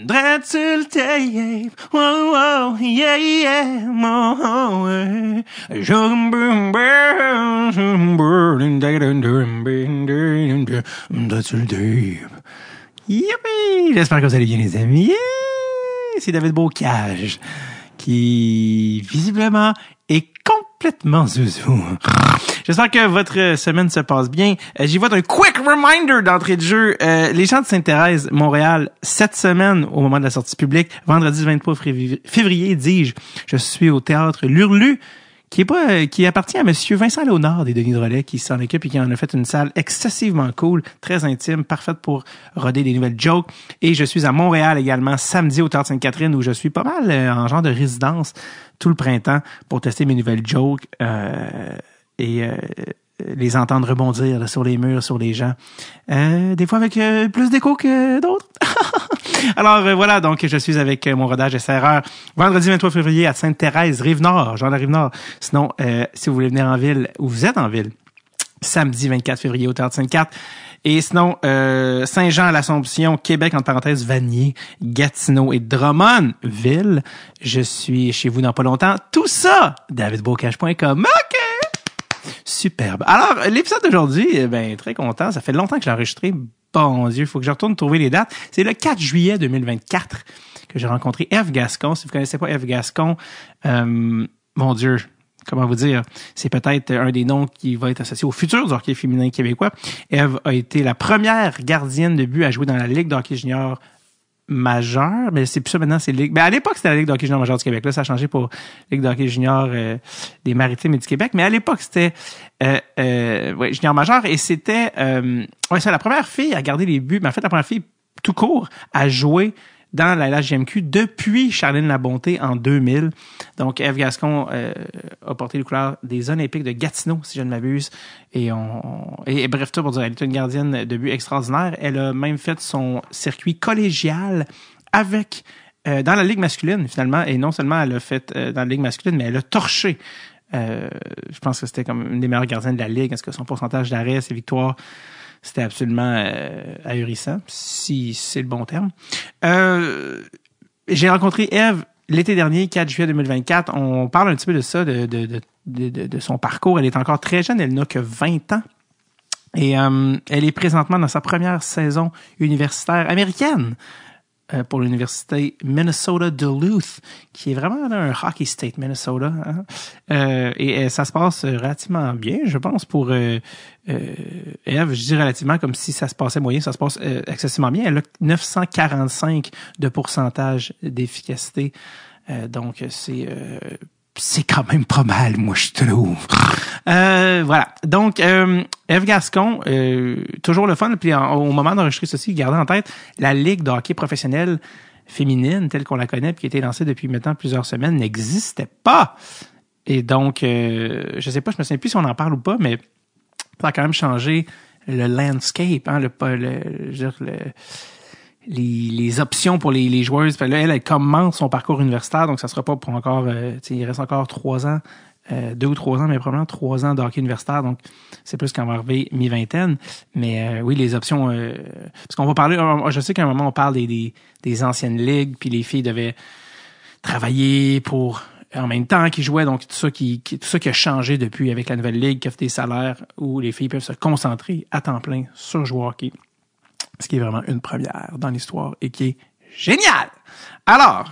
Drette sur le tape, wow, wow, yeah, yeah, oh, ouais. Drette sur le tape. Youpi! J'espère que vous allez bien, les amis. Yeah! C'est David Bocage qui, visiblement, est complètement zouzou. J'espère que votre semaine se passe bien. J'y vois un quick reminder d'entrée de jeu. Les gens de Sainte-Thérèse, Montréal, cette semaine, au moment de la sortie publique, vendredi 23 février, dis-je, je suis au théâtre L'Hurlu, qui appartient à monsieur Vincent Léonard des Denis Drolet, qui s'en occupe et qui en a fait une salle excessivement cool, très intime, parfaite pour roder des nouvelles jokes. Et je suis à Montréal également, samedi au Théâtre Sainte-Catherine, où je suis pas mal en genre de résidence tout le printemps pour tester mes nouvelles jokes et les entendre rebondir là, sur les murs, sur les gens. Des fois avec plus d'écho que d'autres. Alors voilà, donc je suis avec mon rodage SRR vendredi 23 février à Sainte-Thérèse, Rive-Nord, Jean de Rive-Nord. Sinon, si vous voulez venir en ville, ou vous êtes en ville, samedi 24 février au Théâtre Sainte-Cat. Et sinon, Saint-Jean à l'Assomption, Québec, entre parenthèses, Vanier, Gatineau et Drummondville. Je suis chez vous dans pas longtemps. Tout ça, davidbocage.com. OK! Superbe. Alors, l'épisode d'aujourd'hui, très content. Ça fait longtemps que j'ai enregistré. Bon Dieu, il faut que je retourne trouver les dates. C'est le 4 juillet 2024 que j'ai rencontré Ève Gascon. Si vous connaissez pas Ève Gascon, mon Dieu, comment vous dire, c'est peut-être un des noms qui va être associé au futur du hockey féminin québécois. Ève a été la première gardienne de but à jouer dans la Ligue de hockey junior majeure, mais c'est plus ça maintenant, c'est Ligue. À l'époque, c'était la Ligue de hockey junior majeure du Québec. Là, ça a changé pour Ligue de hockey junior des Maritimes et du Québec. Mais à l'époque, c'était junior majeur et c'était c'est la première fille à garder les buts, mais en fait, la première fille tout court à jouer dans la LHJMQ depuis Charline Labonté en 2000. Donc, Ève Gascon a porté les couleurs des Olympiques de Gatineau, si je ne m'abuse. Et bref, tout pour dire, elle est une gardienne de but extraordinaire. Elle a même fait son circuit collégial avec dans la Ligue masculine, finalement. Et non seulement elle a fait dans la Ligue masculine, mais elle a torché. Je pense que c'était comme une des meilleures gardiennes de la Ligue. Est-ce que son pourcentage d'arrêt, ses victoires, c'était absolument ahurissant, si c'est le bon terme. J'ai rencontré Ève l'été dernier, 4 juillet 2024. On parle un petit peu de ça, de son parcours. Elle est encore très jeune, elle n'a que 20 ans. Et elle est présentement dans sa première saison universitaire américaine pour l'université Minnesota Duluth, qui est vraiment un hockey state, Minnesota. Hein? Et ça se passe relativement bien, je pense, pour Ève. Je dis relativement comme si ça se passait moyen, ça se passe excessivement bien. Elle a 945 de pourcentage d'efficacité. Donc, c'est quand même pas mal, moi, je trouve. Voilà. Donc, Ève Gascon, toujours le fun. Puis au moment d'enregistrer ceci, gardez en tête la Ligue de hockey professionnelle féminine, telle qu'on la connaît, puis qui a été lancée depuis maintenant plusieurs semaines, n'existait pas. Et donc, je sais pas, je me souviens plus si on en parle ou pas, mais ça a quand même changé le landscape, hein, les options pour les joueuses. Là, elle commence son parcours universitaire, donc ça sera pas pour encore, il reste encore 3 ans, 2 ou 3 ans, mais probablement 3 ans de hockey universitaire, donc c'est plus qu'en va arriver mi-vingtaine. Mais oui, les options, parce qu'on va parler, je sais qu'à un moment on parle des anciennes ligues, puis les filles devaient travailler pour en même temps qu'ils jouaient, donc tout ça qui a changé depuis avec la nouvelle ligue, qui offre des salaires où les filles peuvent se concentrer à temps plein sur jouer au hockey. Ce qui est vraiment une première dans l'histoire et qui est génial. Alors,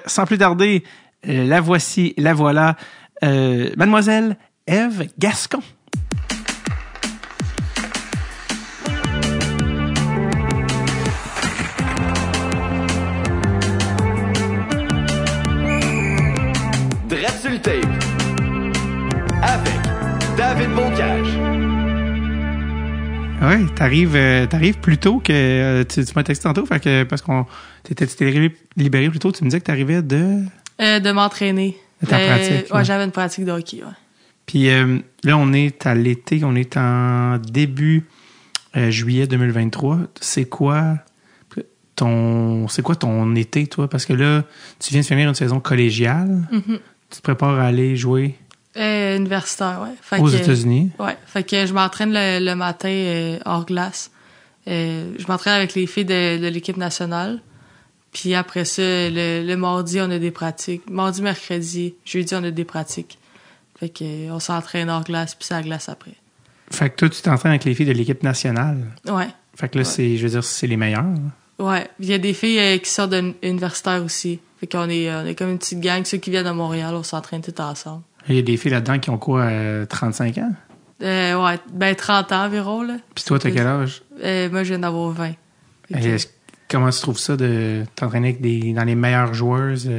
sans plus tarder, la voici, la voilà, mademoiselle Ève Gascon. Drette sur le tape avec David Bocage. Oui, t'arrives plus tôt que tu m'as texté tantôt, fait que parce qu'on t'étais libéré plus tôt, tu me disais que t'arrivais de m'entraîner. De ta pratique. Ouais, j'avais une pratique de hockey, ouais. Puis là, on est à l'été, on est en début juillet 2023. C'est quoi ton été, toi? Parce que là, tu viens de finir une saison collégiale. Mm-hmm. Tu te prépares à aller jouer universitaire, ouais. Fait aux États-Unis. Ouais. Fait que je m'entraîne le matin hors glace. Je m'entraîne avec les filles de l'équipe nationale. Puis après ça, le mardi, on a des pratiques. Mardi, mercredi, jeudi, on a des pratiques. Fait que on s'entraîne hors glace, puis c'est à la glace après. Fait que toi, tu t'entraînes avec les filles de l'équipe nationale. Ouais. Fait que là, Ouais. je veux dire, c'est les meilleurs. Ouais. Il y a des filles qui sortent d'universitaire aussi. Fait qu'on est comme une petite gang. Ceux qui viennent de Montréal, on s'entraîne tous ensemble. Il y a des filles là-dedans qui ont quoi, 35 ans? Ouais. Ben, 30 ans environ, là. Puis toi, t'as quel âge? Moi, je viens d'avoir 20. Fait Et que- comment tu trouves ça de t'entraîner avec dans les meilleures joueuses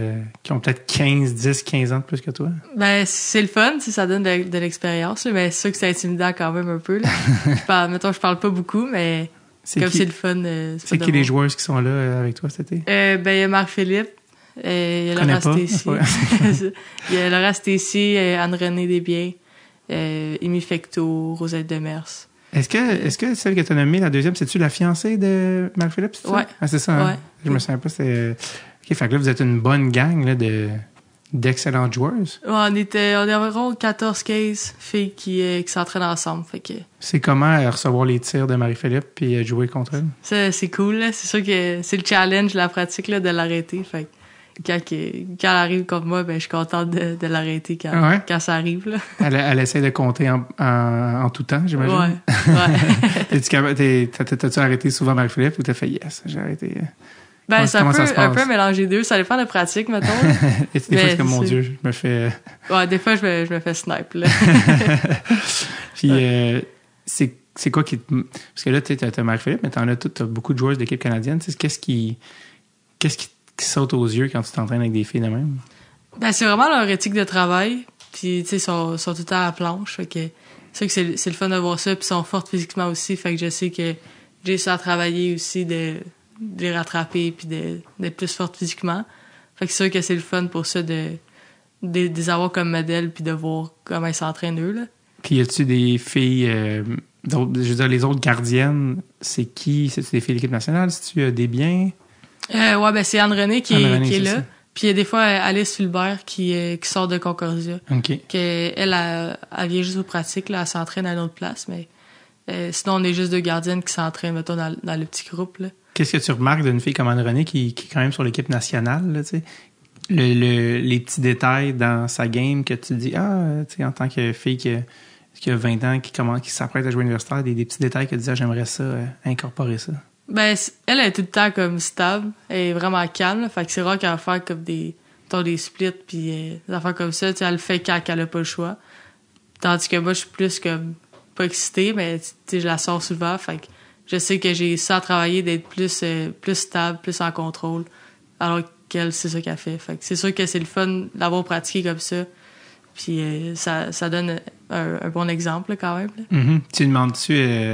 qui ont peut-être 10, 15 ans de plus que toi? Ben, c'est le fun, tu sais, ça donne de l'expérience, là, mais c'est sûr que c'est intimidant quand même un peu, là. Je parle pas beaucoup, mais C'est comme qui, c'est le fun, c'est qui les joueuses qui sont là avec toi cet été? Ben, il y a Marc-Philippe, il y a Connais Laura pas, Stacy. ouais. Il y a Laura Stacy, Anne-Renée Desbiens, Amy Fecteau, Rosette Demers. Est-ce que celle que tu as nommée, la deuxième, c'est-tu la fiancée de Marc-Philippe? C'est ça? Ouais. Ah, c'est ça, hein? Ouais. Je me souviens pas, c'est... OK, fait que là, vous êtes une bonne gang là, d'excellentes joueuses. Ouais, on est environ 14-15 filles qui s'entraînent ensemble, fait que C'est comment recevoir les tirs de Marie-Philippe puis jouer contre elle? ça, c'est cool, là. C'est sûr que c'est le challenge, la pratique, là, de l'arrêter, fait que quand elle arrive contre moi, ben, je suis contente de l'arrêter Ah ouais? quand ça arrive, là. Elle essaie de compter en tout temps, j'imagine. Ouais. T'as-tu arrêté souvent Marie-Philippe ou t'as fait yes, j'ai arrêté? Ben, c'est Comment ça se un passe? peu mélangé deux. Ça dépend de pratique, mettons. Et des fois, Mais c'est comme, mon c'est- Dieu, je me fais... Ouais, des fois, je me fais snipe, là. Puis, c'est quoi qui te... Parce que là, tu as Marie-Philippe, mais t'as beaucoup de joueuses d'équipe canadienne. Tu sais, qu'est-ce qui saute aux yeux quand tu t'entraînes avec des filles de même? Ben, c'est vraiment leur éthique de travail. Puis, tu sais, ils sont tout le temps à la planche. Fait que c'est sûr que c'est le fun de voir ça. Puis, ils sont fortes physiquement aussi. Fait que je sais que j'ai ça à travailler aussi de les rattraper puis d'être plus forte physiquement. Fait que c'est sûr que c'est le fun pour ça de les avoir comme modèle puis de voir comment ils s'entraînent eux, là. Puis, y a-tu des filles... je veux dire, les autres gardiennes, c'est qui? C'est-tu des filles de l'équipe nationale? C'est-tu des biens? Ouais, ben, c'est Anne-Renée qui Anne-Renée, est c'est là. ça. Puis il y a des fois Alice Fulbert qui sort de Concordia. OK. Elle vient juste aux pratiques, là, elle s'entraîne à une autre place, mais sinon on est juste deux gardiennes qui s'entraînent, mettons, dans le petit groupe, là. Qu'est-ce que tu remarques d'une fille comme Anne-Renée qui est quand même sur l'équipe nationale, là, tu sais? Les petits détails dans sa game que tu dis, tu sais, en tant que fille qui a 20 ans, qui s'apprête à jouer universitaire, des petits détails que tu dis, j'aimerais ça, incorporer ça. Ben, elle est tout le temps comme stable, elle est vraiment calme, là, fait que c'est rare qu'elle va faire comme des splits puis des affaires comme ça, tu sais, elle le fait quand elle a pas le choix. Tandis que moi, je suis plus comme pas excitée, mais tu sais, je la sors souvent, fait que je sais que j'ai ça à travailler d'être plus stable, plus en contrôle, alors qu'elle, c'est ça qu'elle fait. Fait que c'est sûr que c'est le fun d'avoir pratiqué comme ça, puis ça donne un bon exemple, là, quand même, là. Mm-hmm.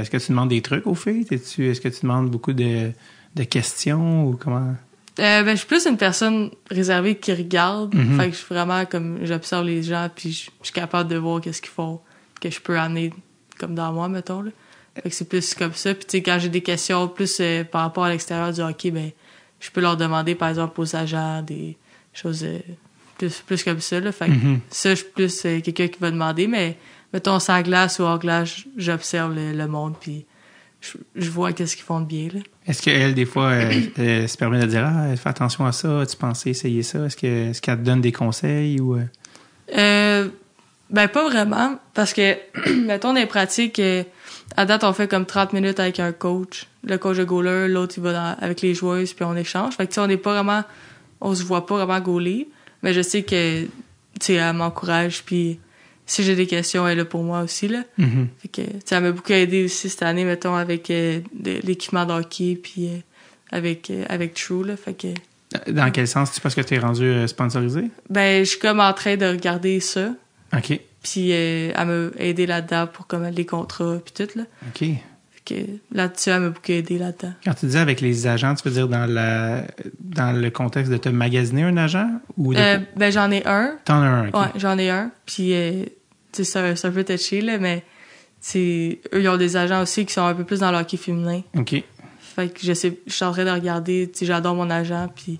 Est-ce que tu demandes des trucs aux filles? Est-ce que tu demandes beaucoup de questions ou comment? Ben, je suis plus une personne réservée qui regarde. Mhm. Fait que je suis vraiment comme, j'observe les gens, puis je suis capable de voir qu'est-ce qu'ils font, que je peux amener comme dans moi, mettons, là. Fait que c'est plus comme ça. Puis tu sais, quand j'ai des questions plus par rapport à l'extérieur du hockey, ben, je peux leur demander, par exemple, aux agents, des choses plus comme ça, là. Fait que Mhm. ça, je suis plus quelqu'un qui va demander, mais mettons, sur la glace ou hors glace, j'observe le monde, puis je vois qu'est-ce qu'ils font de bien, là. Est-ce qu'elle, des fois, elle se permet de dire fais attention à ça, tu pensais essayer ça? Est-ce qu'elle te donne des conseils ou Ben, pas vraiment, parce que, mettons, dans les pratiques, à date, on fait comme 30 minutes avec un coach. Le coach de goaler, l'autre, il va avec les joueuses, puis on échange. Fait que, tu sais, on se voit pas vraiment goaler, mais je sais que, tu sais, elle m'encourage, puis si j'ai des questions, elle est là pour moi aussi, là. Mhm. Fait que, tu sais, elle m'a beaucoup aidé aussi cette année, mettons, avec l'équipement de hockey, puis avec True, là. Fait que, Dans quel sens? C'est parce que tu es rendu sponsorisé? ben, je suis comme en train de regarder ça. OK. Puis elle m'a aidé là-dedans pour comme les contrats puis tout, là. OK. Fait que là-dessus, elle m'a beaucoup aidé là-dedans. Quand tu dis avec les agents, tu veux dire dans le contexte de te magasiner un agent? Ou Ben j'en ai un. T'en as un, OK. Ouais, j'en ai un. Puis tu sais, c'est un peu touché, là, mais eux, ils ont des agents aussi qui sont un peu plus dans le hockey féminin. OK. Fait que je suis en train de regarder, tu sais, j'adore mon agent, puis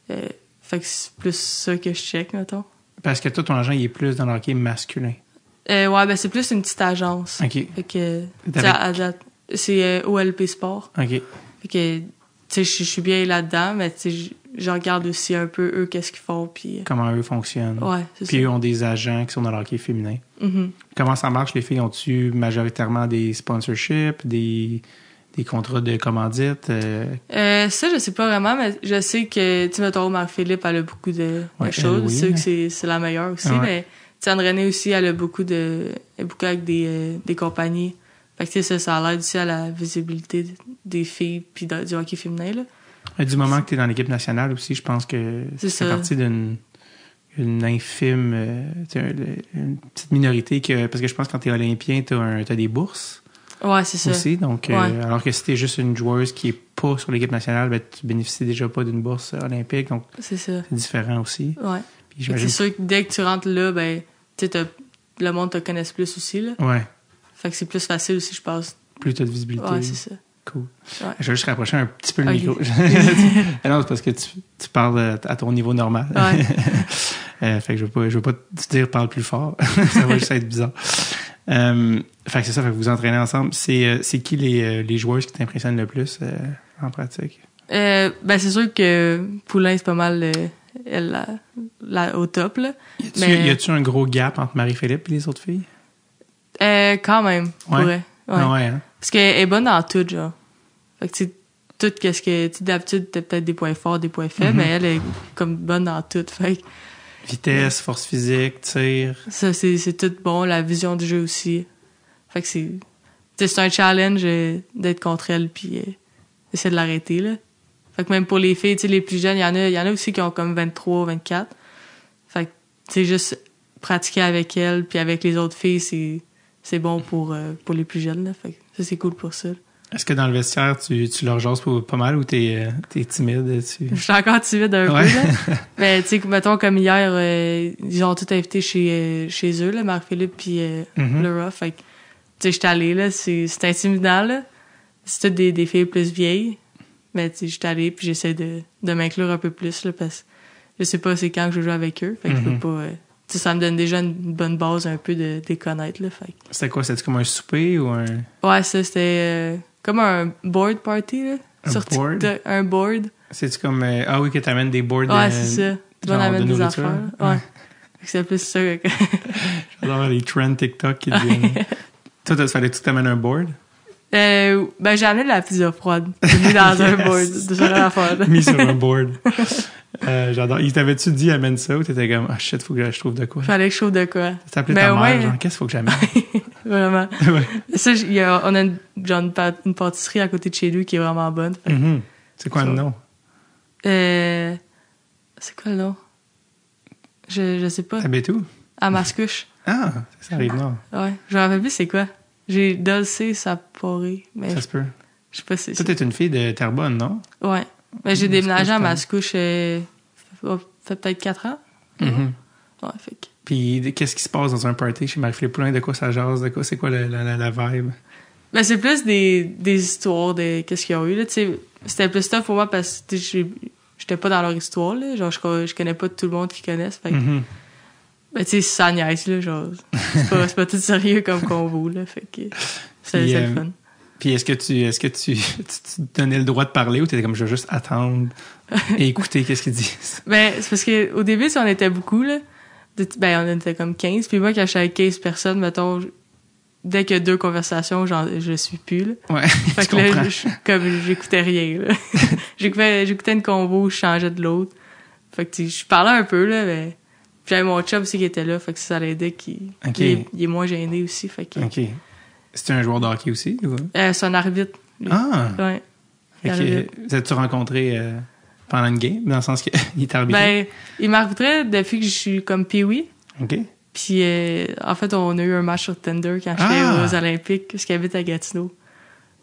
fait que c'est plus ça que je check, mettons. Parce que toi, ton agent, il est plus dans le hockey masculin. Ouais, ben c'est plus une petite agence. OK. Fait que, tu T'avais- sais, à date, c'est OLP Sport. OK. Fait que, tu tu sais, je suis bien là-dedans, mais tu sais, je regarde aussi un peu eux, qu'est-ce qu'ils font, puis... Comment eux fonctionnent. Ouais, c'est Puis ça. eux ont des agents qui sont dans le hockey féminin. Mhm. Comment ça marche, les filles? Ont-tu majoritairement des sponsorships, des contrats de commandite? Ça, je sais pas vraiment, mais je sais que, tu sais, mettons, Marc-Philippe, elle a beaucoup de Ouais, choses. oui, C'est sûr hein. que c'est la meilleure aussi, Ouais. mais, tu sais, Anne-Renée aussi, elle a beaucoup avec des compagnies. Fait que, tu sais, ça l'aide aussi à la visibilité des filles puis du hockey féminin, là. Du moment que tu es dans l'équipe nationale aussi, je pense que C'est c'est ça. partie d'une infime, une petite minorité parce que je pense que quand tu es olympien, tu as des bourses Ouais, c'est ça. aussi. Donc, Ouais. alors que si tu es juste une joueuse qui est pas sur l'équipe nationale, ben, tu bénéficies déjà pas d'une bourse olympique. Donc, C'est ça. c'est différent aussi. Ouais. Puis Fait que c'est sûr que dès que tu rentres là, ben, tu sais, le monde te connaisse plus aussi, là. Ouais, Fait que c'est plus facile aussi, je pense. plus tu as de visibilité. Ouais, c'est ça. Cool. Ouais. Je vais juste rapprocher un petit peu le Ok. micro. Non, c'est parce que tu parles à ton niveau normal. Ouais. Fait que je veux pas te dire parle plus fort. Ça va juste être bizarre. Fait que c'est ça, fait que vous vous entraînez ensemble. C'est qui les joueuses qui t'impressionnent le plus en pratique? Ben, c'est sûr que Poulain, c'est pas mal elle, au top, là. Y a-tu un gros gap entre Marie-Philippe et les autres filles? Quand même, pour Ouais. vrai. Ouais. Ah ouais, hein? Parce qu'elle est bonne dans tout, genre. Fait que, tu sais, tout qu'est-ce que... Tu sais, d'habitude, t'as peut-être des points forts, des points faibles, Mhm. mais elle est comme bonne dans tout. Fait que Vitesse, force physique, tir. ça, c'est tout bon. La vision du jeu aussi. Fait que tu sais, c'est un challenge d'être contre elle puis essayer de l'arrêter, là. Fait que même pour les filles, tu sais, les plus jeunes, il y en a aussi qui ont comme 23, 24. Fait que, tu sais, juste pratiquer avec elle puis avec les autres filles, c'est bon pour les plus jeunes, là. Fait que ça, c'est cool pour ça. Est-ce que dans le vestiaire, tu leur jases pas mal ou t'es timide? Je suis encore timide un Ouais. peu, là. Mais, tu sais, mettons, comme hier, ils ont tout invité chez eux, là, Marc-Philippe puis Mhm. Laura. Fait que, tu sais, j'étais allée, là, c'est intimidant, là. C'est toutes des filles plus vieilles. Mais, tu sais, j'étais allée puis j'essaie de m'inclure un peu plus, là, parce que je sais pas c'est quand que je joue avec eux. Fait que je Mhm. peux pas... tu sais, ça me donne déjà une bonne base un peu de les connaître, là. Fait que... C'était quoi? C'était comme un souper ou un... Ouais, ça, c'était comme un board party, là. Un Sur board? TikTok, un board. C'est-tu comme... ah oui, que t'amènes des boards Ouais, c'est ça. Tu vas en genre de amener des nourriture? affaires. là. Ouais. Fait que c'est plus ça. que- J'adore les trends TikTok qui deviennent... Toi, fallait-tu que t'amènes un board? Ben, j'ai amené de la pizza froide. J'ai mis dans un board. De ça, l'affaire, là. Mis sur un board. J'adore. Il t'avait-tu dit amène ça ou t'étais comme ah shit, faut que je trouve de quoi? Fallait que je trouve de quoi. T'as appelé Mais ta mère, ouais. genre qu'est-ce qu'il faut que j'amène? Vraiment. Ouais. Ça, on a une pâtisserie à côté de chez lui qui est vraiment bonne. Fait que, Mhm. C'est quoi le nom? c'est quoi le nom? Je sais pas. T'habites où? À Mascouche. Ah, ça arrive nord. Ouais. Je me rappelle plus c'est quoi. J'ai Dulce Saporé. Mais Ça se peut. je sais pas si c'est Toi, t'es une fille de Terrebonne, non? Ouais. Mais j'ai déménagé à Mascouche, Mascouche, fait peut-être 4 ans. Mhm. Ouais, fait que... Puis qu'est-ce qui se passe dans un party chez Marie-Philippe Poulain? De quoi ça jase? De quoi c'est quoi la vibe? Ben, c'est plus des histoires de qu'est-ce qu'ils ont eu, là, tu sais. C'était plus tough pour moi parce que, tu sais, j'étais pas dans leur histoire, là. Genre, je connais pas tout le monde qui connaissent. Fait que, Mhm. ben, tu sais, ça niaise, là, genre. C'est pas tout sérieux comme convo, là. Fait que, c'est Puis, le fun. Puis est-ce que tu te donnais le droit de parler ou t'étais comme je vais juste attendre et écouter qu'est-ce qu'ils disent? Ben, c'est parce que au début, si on était beaucoup, là, ben, on était comme 15. Puis moi, quand je suis avec 15 personnes, mettons, dès qu'il y a 2 conversations, je suis plus, là. Ouais, Fait je que là, comprends. comme j'écoutais rien, là. j'écoutais une convo, je changeais de l'autre. Fait que, tu sais, je parlais un peu, là, mais... Puis j'avais mon chum aussi qui était là, fait que ça l'aidait qu'il Ok. il est moins gêné aussi, fait que... OK. C'était un joueur de hockey aussi? Ou... C'est un arbitre, lui. Ah! Ouais. Il Ok. arbitre. T'as-tu rencontré pendant une game? Dans le sens qu'il était arbitré? Ben, il m'arbitrait depuis que je suis comme Pee-Wee. OK. Puis, en fait, on a eu un match sur Tinder quand j'étais Ah! aux Olympiques, parce qu'il habite à Gatineau.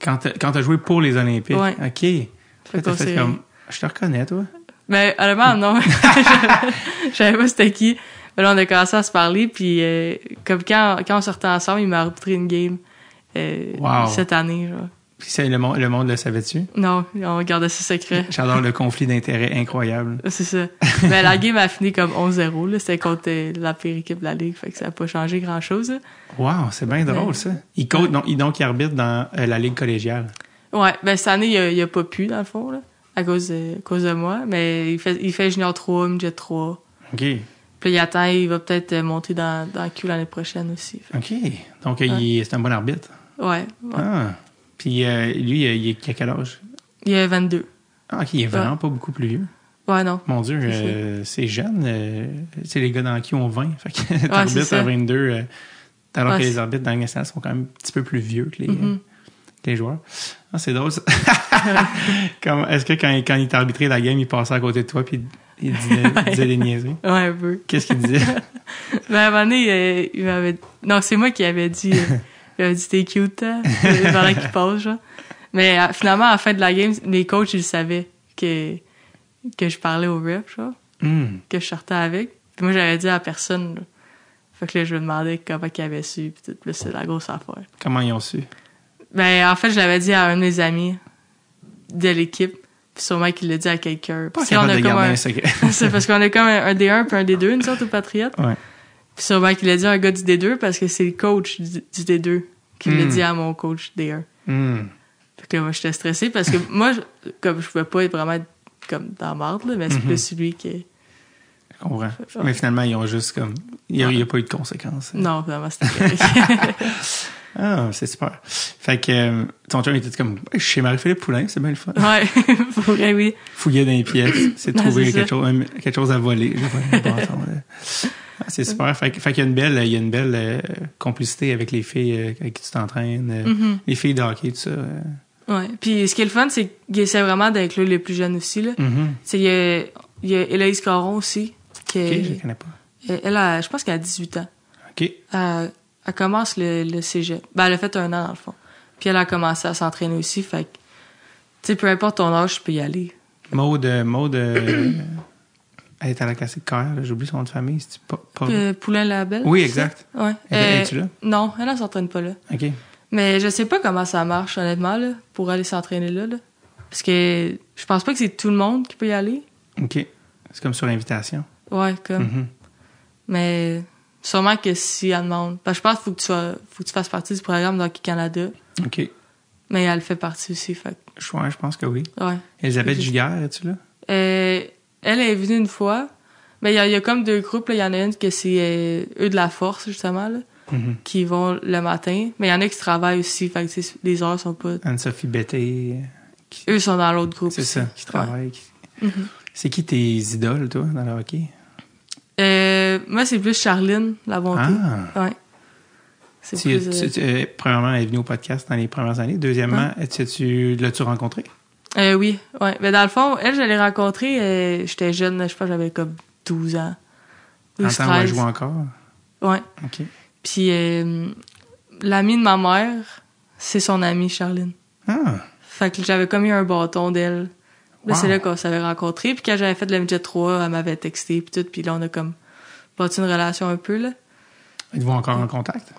Quand t'as joué pour les Olympiques? Ouais. OK. Fait Fait t'as qu'on fait s'est- comme... Je te reconnais, toi. Mais honnêtement, non. Je savais pas c'était qui. Mais là, on a commencé à se parler, puis comme quand on sortait ensemble, il m'a arbitré une game Wow. cette année, genre. Puis le monde le savait-tu? Non, on gardait ça secret. J'adore le conflit d'intérêts incroyable. C'est ça. Mais la game a fini comme 11-0, là. C'était contre la pire équipe de la Ligue, fait que ça a pas changé grand-chose, là. Wow, c'est bien drôle, Ouais. ça. Donc, il arbitre dans la Ligue collégiale. Ouais, ben cette année, il a pas pu, dans le fond, là. à cause de moi. Mais il fait junior 3, midget 3. OK. Puis il attend, il va peut-être monter dans Q l'année prochaine aussi. OK. Donc, c'est un bon arbitre. Ouais. Ah. Puis lui, il a quel âge? Il a 22. Ah, OK, il est vraiment pas beaucoup plus vieux. Ouais, non. Mon Dieu, c'est jeune. C'est les gars dans qui ont 20. Fait que t'arbitres à 22, alors que les arbitres dans la Ligue nationale sont quand même un petit peu plus vieux que les joueurs. Ah, c'est drôle, ça. Est-ce que quand il t'a arbitré la game, il passait à côté de toi puis il disait des niaiseries? Ouais, un peu. Qu'est-ce qu'il disait? Ben, à un moment donné, il m'avait... Non, c'est moi qui avais dit... il avait dit « T'es cute, hein? » pendant qu'il passe, genre. Mais finalement, à la fin de la game, les coachs, ils savaient que je parlais au ref, genre. Que je sortais avec. Puis moi, j'avais dit à personne, là. Fait que là, je me demandais comment ils avaient su. Puis tout, là, c'est la grosse affaire. Comment ils ont su? Ben, en fait, je l'avais dit à un de mes amis de l'équipe. Puis sûrement qu'il l'a dit à quelqu'un. Pas capable de garder un secret. C'est parce qu'on a comme un D1 puis un D2, une sorte au Patriote. Ouais. Puis sûrement qu'il l'a dit à un gars du D2 parce que c'est le coach du D2 qui l'a dit à mon coach D1. Fait que là, moi, j'étais stressée parce que moi, comme je pouvais pas vraiment être comme dans la marde, là, mais c'est plus celui qui... Je comprends. Mais finalement, ils ont juste comme... Il n'y a pas eu de conséquences. Non, vraiment, c'était correct. Ah, c'est super. Fait que ton chum était comme chez Marie-Philippe Poulin, c'est bien le fun. Ouais, pour vrai, oui. Fouiller dans les pièces, c'est de Non, trouver c'est quelque chose à voler. Ah, c'est super. Fait qu'il y a une belle complicité avec les filles avec qui tu t'entraînes, les filles de hockey, tout ça. Ouais. Puis ce qui est le fun, c'est qu'il essaie vraiment d'inclure les plus jeunes aussi, là. Il y a Héloïse Caron aussi. Ok, je la connais pas. Je pense qu'elle a 18 ans. OK. Elle commence le cégep. Ben, elle a fait 1 an, dans le fond. Puis elle a commencé à s'entraîner aussi, fait que, tu sais, peu importe ton âge, tu peux y aller. Maude, elle est à la classique Caire, j'oublie son nom de famille. C'est pas... Poulain-Labelle? Oui, exact. Ouais. Es-tu là? Non, elle ne s'entraîne pas là. OK. Mais je sais pas comment ça marche, honnêtement, là, pour aller s'entraîner là. Parce que je pense pas que c'est tout le monde qui peut y aller. OK. C'est comme sur invitation. Ouais, comme. Mais sûrement que si elle demande... Parce que je pense qu'il faut que tu fasses partie du programme d'Hockey Canada. OK. Mais elle fait partie aussi, fait que... Je pense que oui. Ouais. Elisabeth Giguère, es-tu là? Elle est venue une fois. Mais il y a comme 2 groupes, là. Il y en a une que c'est eux de la force, justement, là, qui vont le matin. Mais il y en a qui travaillent aussi, fait que les heures sont pas... Anne-Sophie Betté. Eux sont dans l'autre groupe. C'est aussi. ça, qui travaillent. Ouais. C'est qui tes idoles, toi, dans le hockey? Moi, c'est plus Charline, la bonté. Ah! Ouais. C'est plus... Premièrement, elle est venue au podcast dans les premières années. Deuxièmement, l'as-tu rencontré? Oui, ouais. Mais dans le fond, elle, je l'ai rencontrée, j'étais jeune, je pense que j'avais comme 12 ans. 12, En temps où elle jouait encore? Ouais. OK. Puis l'amie de ma mère, c'est son amie, Charline. Ah! Fait que j'avais comme eu un bâton d'elle. Là, Wow. c'est là qu'on s'avait rencontrés. Puis quand j'avais fait de la midget 3, elle m'avait texté, puis tout. Puis là, on a comme bâti une relation un peu, là. Êtes-vous encore en contact?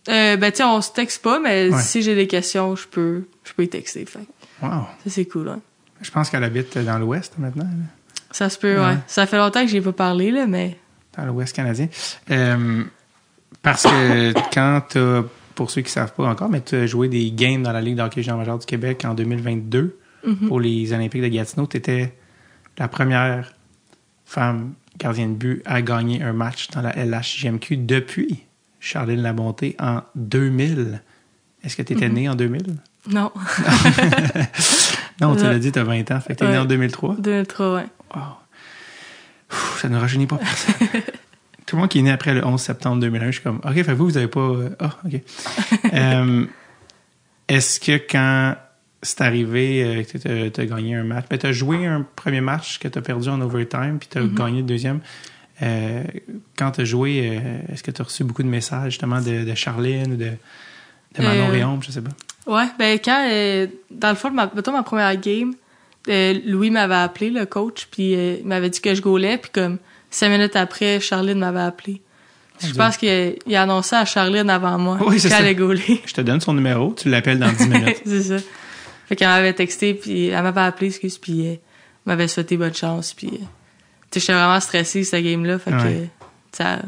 Ben, tu sais, on se texte pas, mais Ouais. si j'ai des questions, je peux y texter. Fait que Wow! ça, c'est cool, hein. Je pense qu'elle habite dans l'Ouest maintenant. Là. Ça se peut, ouais. Ça fait longtemps que j'ai pas parlé, là, mais... Dans l'Ouest canadien. Parce que quand pour ceux qui savent pas encore, mais tu as joué des games dans la Ligue de hockey junior majeur du Québec en 2022 pour les Olympiques de Gatineau. Tu étais la première femme gardienne de but à gagner un match dans la LHJMQ depuis Charline Labonté en 2000. Est-ce que tu étais née en 2000? Non. Non, tu l'as dit, tu as 20 ans. Fait que tu es née en 2003? 2003, ouais. Wow. Ça ne rajeunit pas personne. Tout le monde qui est né après le 11 septembre 2001, je suis comme, OK, fait vous avez pas... OK. Est-ce que quand c'est arrivé que tu as gagné un match, tu as joué un premier match que tu as perdu en overtime, puis tu as gagné le deuxième. Quand tu as joué, est-ce que tu as reçu beaucoup de messages justement de Charline ou de Manon Réaume, je sais pas? Ouais, ben quand, dans le fond, mettons ma première game, Louis m'avait appelé, le coach, puis il m'avait dit que je goalais, puis comme 5 minutes après, Charline m'avait appelé. Je pense qu'il a annoncé à Charline avant moi oui, c'est qu'elle ça. allait gauler. Je te donne son numéro, tu l'appelles dans 10 minutes. C'est ça. Fait qu'elle m'avait texté, puis elle m'avait appelé, puis m'avait souhaité bonne chance, puis tu sais, j'étais vraiment stressée, cette game-là, fait que ça,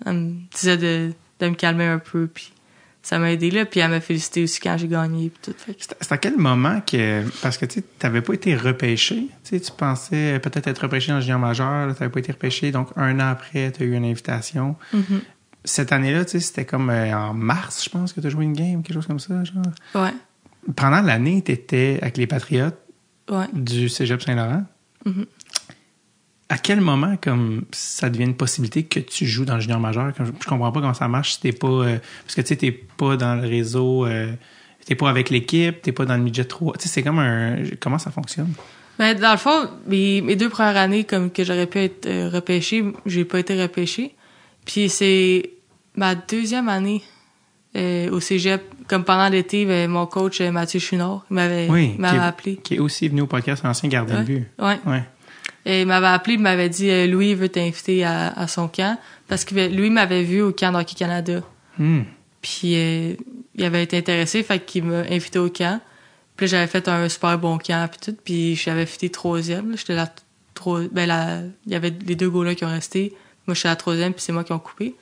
elle me disait de me calmer un peu, puis ça m'a aidé, là. Puis elle m'a félicité aussi quand j'ai gagné. Puis tout. Fait que... C'est à quel moment que... Parce que, tu n'avais pas été repêché. Tu pensais peut-être être repêché dans le junior majeur. Tu n'avais pas été repêché. Donc, un an après, tu as eu une invitation. Mm-hmm. Cette année-là, c'était comme en mars, je pense, que tu as joué une game, quelque chose comme ça, genre. Ouais. Pendant l'année, tu étais avec les Patriotes ouais. du Cégep Saint-Laurent. Mm-hmm. À quel moment, comme ça devient une possibilité que tu joues dans le junior majeur? Je comprends pas comment ça marche si t'es pas... parce que tu sais, t'es pas dans le réseau... t'es pas avec l'équipe, t'es pas dans le midget 3. Tu sais, c'est comme un... Comment ça fonctionne? Ben, dans le fond, mes 2 premières années comme que j'aurais pu être repêché, j'ai pas été repêché. Puis c'est ma 2e année au cégep. Comme pendant l'été, ben, mon coach Mathieu Chouinard m'avait appelé. Qui est aussi venu au podcast, ancien gardien de but. Ouais. Et il m'avait appelé, il m'avait dit Louis veut t'inviter à son camp parce que lui m'avait vu au camp d'Hockey Canada. Puis il avait été intéressé, fait qu'il m'a invité au camp. Puis là, j'avais fait un super bon camp puis tout, puis j'avais fité 3e. Là. J'étais il y avait les 2 gars-là qui ont resté. Moi, j'étais à la 3e, puis c'est moi qui ont coupé.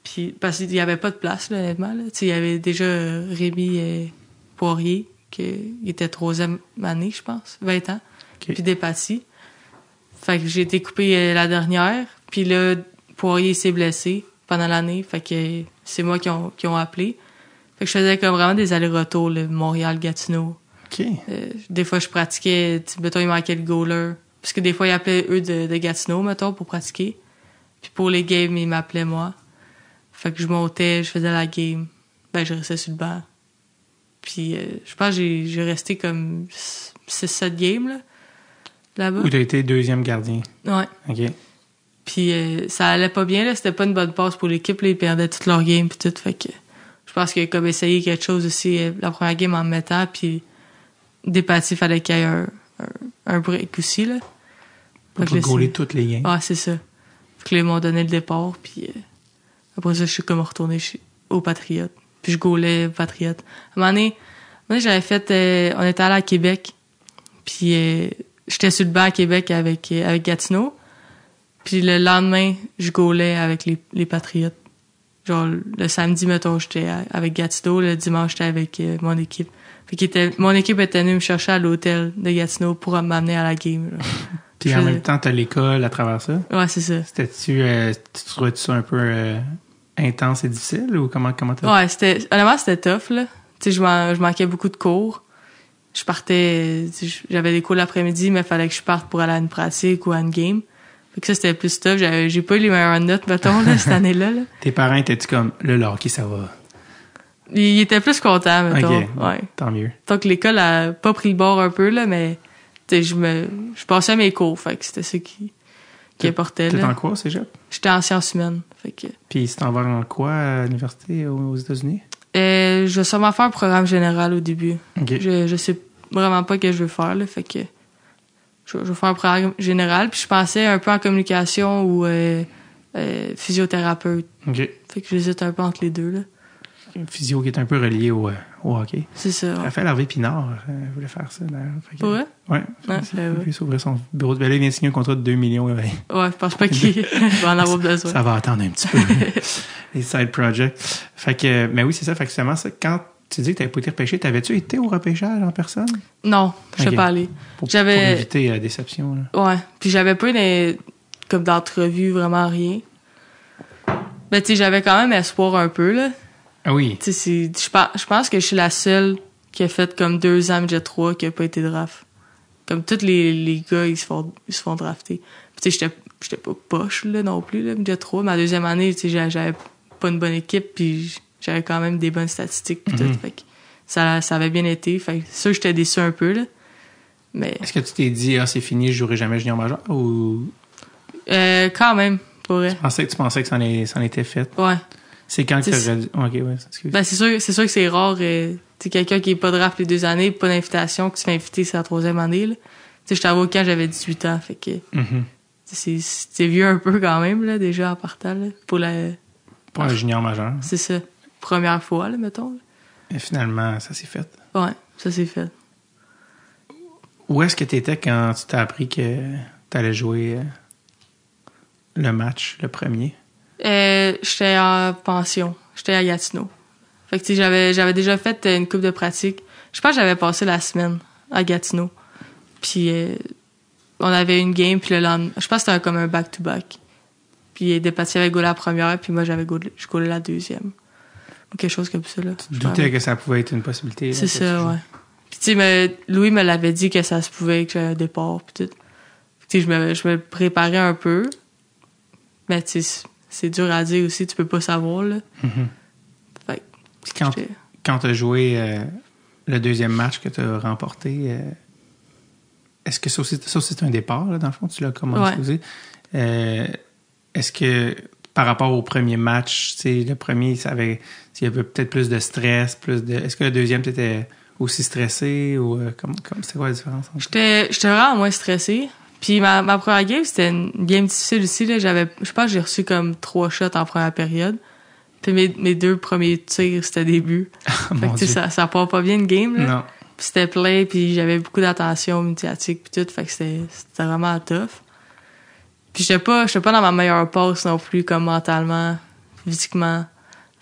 Puis parce qu'il y avait pas de place, là, honnêtement. Là. Il y avait déjà Rémi Poirier, qui était 3e année, je pense, 20 ans. Okay. Puis Despatie. Fait que j'ai été coupé la dernière. Puis là, Poirier s'est blessé pendant l'année. Fait que c'est moi qui ont appelé. Fait que je faisais comme vraiment des allers-retours, là, Montréal-Gatineau. OK. Des fois, je pratiquais, mettons, il manquait le goaler. Parce que des fois, ils appelaient eux de Gatineau, mettons, pour pratiquer. Puis pour les games, ils m'appelaient moi. Fait que je montais, je faisais la game. Ben, je restais sur le banc. Puis je pense que j'ai resté comme 6-7 games, là-bas. Où t'as été 2e gardien. Ouais. OK. Puis ça allait pas bien, là. C'était pas une bonne passe pour l'équipe, là. Ils perdaient toutes leurs games puis tout. Fait que je pense qu'il a comme essayé quelque chose aussi la première game en me mettant. Puis Despatie, fallait qu'il y ait un break aussi, là. Pour goaler toutes les games. Ouais, c'est ça. Fait que là, ils m'ont donné le départ. Puis après ça, je suis comme retourné aux Patriotes. Puis je goalais aux Patriotes. À un moment donné, j'avais fait... on était allé à Québec. Puis j'étais sur le banc à Québec avec Gatineau. Puis le lendemain, je goalais avec les Patriotes. Genre, le samedi, mettons, j'étais avec Gatineau. Le dimanche, j'étais avec mon équipe. Fait mon équipe était venue me chercher à l'hôtel de Gatineau pour m'amener à la game. Puis en même temps, t'as l'école à travers ça? Ouais, c'est ça. C'était-tu... tu trouvais ça un peu intense et difficile? Ou comment t'as... Ouais, honnêtement, c'était tough, là. Tu sais, je manquais beaucoup de cours. Je partais... J'avais des cours l'après-midi, mais il fallait que je parte pour aller à une pratique ou à une game. Fait que ça, c'était plus tough. J'ai pas eu les meilleures notes, mettons, là, cette année-là. Là. Tes parents étaient-tu comme, le hockey, ça va? Ils étaient plus contents, mettons. OK, ouais. Tant mieux. Donc, l'école a pas pris le bord un peu, là, mais je passais mes cours, fait que c'était ça qui importait. T'étais en quoi au cégep? J'étais en sciences humaines. Fait que... Puis tu t'en vas en quoi à l'université aux États-Unis? Je vais sûrement faire un programme général au début. Okay. Je sais vraiment pas ce que je veux faire, là, fait que je vais faire un programme général, puis je pensais un peu en communication ou physiothérapeute. OK. Fait que j'hésite un peu entre les deux, là. Physio qui est un peu relié au hockey. C'est ça. Ouais. Raphaël Harvey-Pinard voulait faire ça, d'ailleurs. Pour vrai? Ouais. Il s'ouvrir son bureau. Là, il vient de signer un contrat de 2 millions. Ouais, je pense pas qu'il va en avoir besoin. Ça va attendre un petit peu. Les side projects. Fait que, mais oui, c'est ça. Fait que justement, quand tu dis que t'avais pas été repêché, t'avais-tu été au repêchage en personne? Non, je suis pas allée. Pour éviter la déception. Là. Ouais. Puis j'avais pas comme d'entrevue, vraiment rien. Ben, tu sais, j'avais quand même espoir un peu, là. Ah oui. Tu sais, je pense que je suis la seule qui a fait comme 2 ans Jet 3 qui a pas été draft. Comme tous les gars, ils se font drafter. Puis tu sais, j'étais pas poche, là, non plus, là, Jet 3. Ma 2e année, tu sais, j'avais pas une bonne équipe, puis j'avais quand même des bonnes statistiques, puis tout. Fait que ça avait bien été. Fait que ça, j'étais déçu un peu, là. Mais... Est-ce que tu t'es dit, c'est fini, je jouerai jamais junior majeur, ou... Quand même, pour vrai. Tu pensais que ça en était fait? Ouais. C'est quand que t'aurais dit... OK, ouais, excuse. Ben, c'est sûr que c'est rare, tu sais, quelqu'un qui est pas draft les 2 années, pas d'invitation, que tu fais inviter, c'est la 3e année, là. Tu sais, j'étais au camp, j'avais 18 ans, fait que... C'est vieux un peu quand même, là, déjà, en partant, là, pour un junior majeur. C'est ça. Première fois, là, mettons. Là. Et finalement, ça s'est fait. Ouais, ça s'est fait. Où est-ce que t'étais quand tu t'as appris que t'allais jouer le match, le premier? J'étais en pension. J'étais à Gatineau. Fait que, tu sais, j'avais déjà fait une couple de pratiques. Je pense que j'avais passé la semaine à Gatineau. Puis, on avait une game, puis le lendemain, je pense que c'était comme un back-to-back. Puis, des parties avaient goalé la première, puis moi, je goalé la deuxième. Ou quelque chose comme ça, là. Tu doutais que ça pouvait être une possibilité. C'est ça, ouais. Puis, tu sais, Louis me l'avait dit que ça se pouvait, que j'avais un départ, puis tout. Tu sais, je me préparais un peu. Mais, tu sais, c'est dur à dire aussi, tu peux pas savoir, là. Fait que, quand tu as joué le deuxième match que tu as remporté, est-ce que ça aussi c'est un départ, là, dans le fond, tu l'as commencé? Est-ce que par rapport au premier match, tu sais, le premier, il y avait peut-être plus de stress, est-ce que le deuxième, tu étais aussi stressé ou c'est quoi la différence? J'étais vraiment moins stressé. Puis ma première game, c'était une game difficile aussi, là. Je pense que j'ai reçu comme 3 shots en première période. Puis mes 2 premiers tirs, c'était des buts. Fait que, tu sais, ça part pas bien une game, là. Non. Puis c'était plein, puis j'avais beaucoup d'attention médiatique, puis tout. Fait que c'était vraiment tough. Puis j'étais pas dans ma meilleure passe non plus, comme mentalement, physiquement.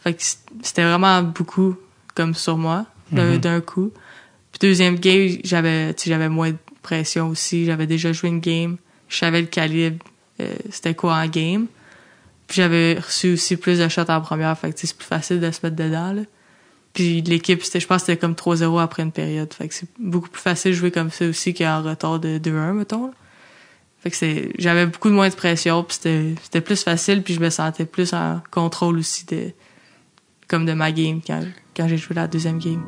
Fait que c'était vraiment beaucoup comme sur moi, d'un coup. Puis deuxième game, j'avais moins de pression aussi. J'avais déjà joué une game. Je savais le calibre, c'était quoi en game. Puis j'avais reçu aussi plus de shots en première. Fait que c'est plus facile de se mettre dedans, là. Puis l'équipe, je pense que c'était comme 3-0 après une période. Fait que c'est beaucoup plus facile de jouer comme ça aussi qu'en retard de 2-1, mettons, là. Fait que j'avais beaucoup moins de pression, puis c'était plus facile, puis je me sentais plus en contrôle aussi comme de ma game quand j'ai joué la deuxième game.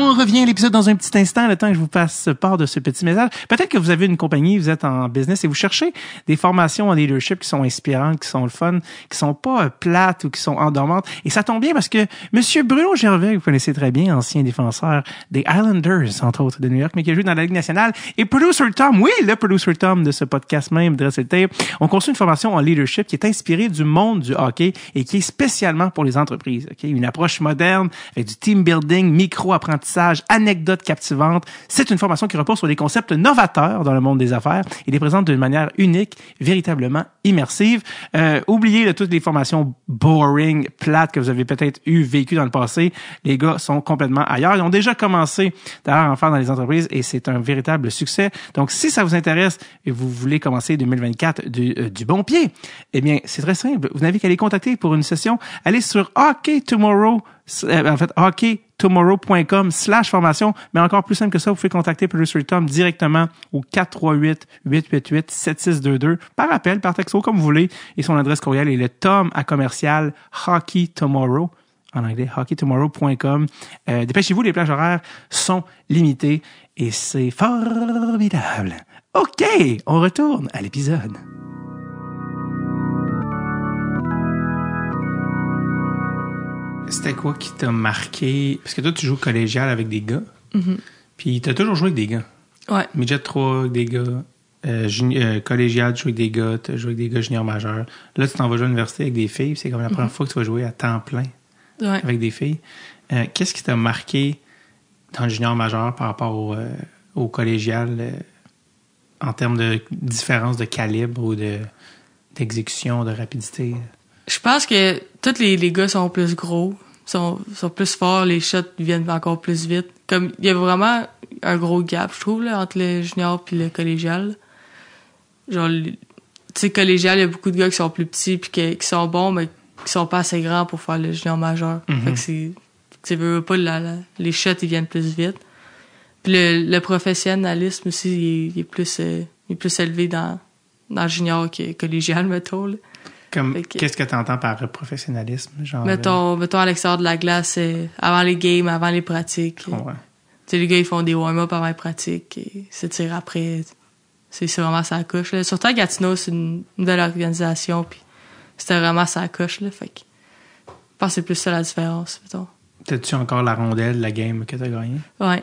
On revient à l'épisode dans un petit instant, le temps que je vous passe part de ce petit message. Peut-être que vous avez une compagnie, vous êtes en business et vous cherchez des formations en leadership qui sont inspirantes, qui sont le fun, qui sont pas plates ou qui sont endormantes. Et ça tombe bien parce que Monsieur Bruno Gervais, que vous connaissez très bien, ancien défenseur des Islanders, entre autres, de New York, mais qui a joué dans la Ligue nationale, et Producer Tom, oui, le Producer Tom de ce podcast même, Dress le Tape, on construit une formation en leadership qui est inspirée du monde du hockey et qui est spécialement pour les entreprises. Okay? Une approche moderne avec du team building, micro-apprentissage, anecdotes captivantes. C'est une formation qui repose sur des concepts novateurs dans le monde des affaires et les présente d'une manière unique, véritablement immersive. Oubliez toutes les formations boring, plates que vous avez peut-être vécues dans le passé. Les gars sont complètement ailleurs. Ils ont déjà commencé d'ailleurs à en faire dans les entreprises et c'est un véritable succès. Donc, si ça vous intéresse et vous voulez commencer 2024 du bon pied, eh bien, c'est très simple. Vous n'avez qu'à les contacter pour une session. Allez sur Hockey Tomorrow, hockeytomorrow.com/formation, mais encore plus simple que ça, vous pouvez contacter Producer Tom directement au 438-888-7622 par appel, par texto, comme vous voulez, et son adresse courriel est le tom@commercial hockeytomorrow, en anglais, hockeytomorrow.com. Dépêchez-vous, les plages horaires sont limitées et c'est formidable. OK, on retourne à l'épisode. C'était quoi qui t'a marqué? Parce que toi, tu joues collégial avec des gars. Puis t'as toujours joué avec des gars. Ouais. Midget 3 avec des gars. Collégial, tu joues avec des gars. T'as joué avec des gars juniors majeurs. Là, tu t'en vas jouer à l'université avec des filles. C'est comme la première fois que tu vas jouer à temps plein avec des filles. Qu'est-ce qui t'a marqué dans le junior majeur par rapport au collégial en termes de différence de calibre ou d'exécution, de rapidité? Je pense que tous les gars sont plus gros, sont plus forts, les shots viennent encore plus vite. Comme il y a vraiment un gros gap, je trouve, là, entre le junior puis le collégial. Genre, tu sais, collégial, il y a beaucoup de gars qui sont plus petits puis qui sont bons, mais qui sont pas assez grands pour faire le junior majeur. Fait que tu veux pas, les shots, ils viennent plus vite. Puis le professionnalisme aussi, il est plus élevé dans le junior que collégial, mettons, là. Qu'est-ce que tu entends par professionnalisme? Genre, mettons à l'extérieur de la glace, avant les games, avant les pratiques. Ouais. Tu sais, les gars, ils font des warm-up avant les pratiques et s'étirent après. C'est vraiment ça coche, là. Surtout à Gatineau, c'est une nouvelle organisation, puis c'était vraiment ça coche, là. Fait que je pense que c'est plus ça la différence, mettons. T'as-tu encore la rondelle de la game que t'as gagnée? Ouais,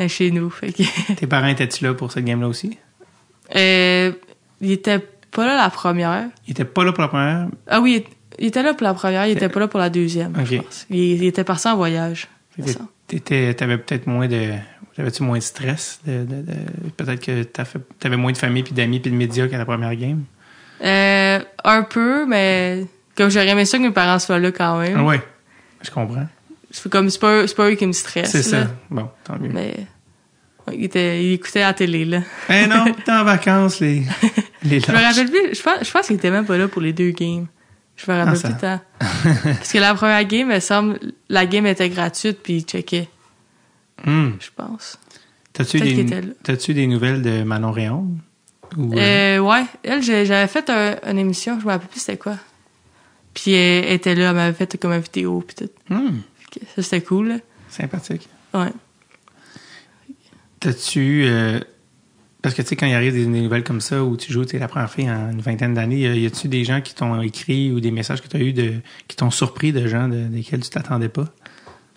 chez nous. Fait que... Tes parents étaient-tu là pour cette game-là aussi? Ils étaient pas là la première. Il était pas là pour la première? Ah oui, il était là pour la première, il était pas là pour la deuxième, okay. Je pense. Il était parti en voyage. T'avais peut-être moins de... T'avais-tu moins de stress? Peut-être que t'avais moins de famille, puis d'amis, puis de médias qu'à la première game? Un peu, mais comme j'aurais aimé ça que mes parents soient là quand même. Ah ouais, je comprends. C'est pas eux qui me stressent. C'est là. ça. Bon, tant mieux. Mais ouais, il écoutait la télé, là. Eh non, t'es en vacances, les Je me rappelle plus. Je pense qu'il était même pas là pour les 2 games. Je me rappelle plus de temps. Parce que la première game, il me semble, la game était gratuite, puis il checkait. Je pense. T'as-tu des nouvelles de Manon Réaume? Ouais. Elle, j'avais fait une émission, je me rappelle plus c'était quoi. Puis elle était là, elle m'avait fait comme une vidéo, puis tout. Ça, c'était cool, là. Sympathique. Ouais. T'as-tu... parce que, tu sais, quand il arrive des nouvelles comme ça, où tu joues, tu sais, la première fois en une vingtaine d'années, y a-tu des gens qui t'ont écrit ou des messages que tu as eu qui t'ont surpris de gens desquels tu t'attendais pas?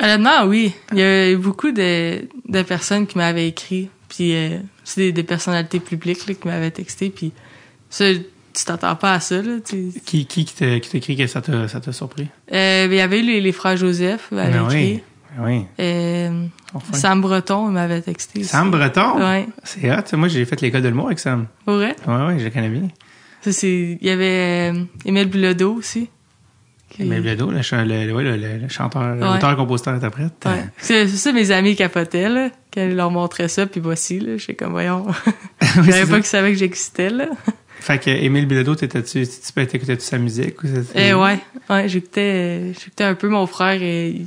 Honnêtement, oui. Il y a eu beaucoup de personnes qui m'avaient écrit. Puis c'est des personnalités publiques là, qui m'avaient texté. Puis ça, tu t'attends pas à ça. Là, Qui t'a écrit que ça t'a surpris? Il y avait eu les frères Joseph m'avaient écrit. Oui. Enfin. Sam Breton m'avait texté. Sam Breton? Ouais. C'est hot. Moi, j'ai fait l'école de l'humour avec Sam. Pour vrai? Oui, je le connais bien. Ça, il y avait Émile Bilodeau aussi. Émile Bilodeau, le chanteur, l'auteur, compositeur, interprète. Ouais. C'est ça, mes amis capotaient, là, quand ils leur montraient ça, puis voici, là, j'étais comme, voyons. Je savais pas qu'ils savaient que j'existais, là. Fait que Émile Bilodeau, t'écoutais-tu sa musique? Ou ouais, j'écoutais un peu mon frère, il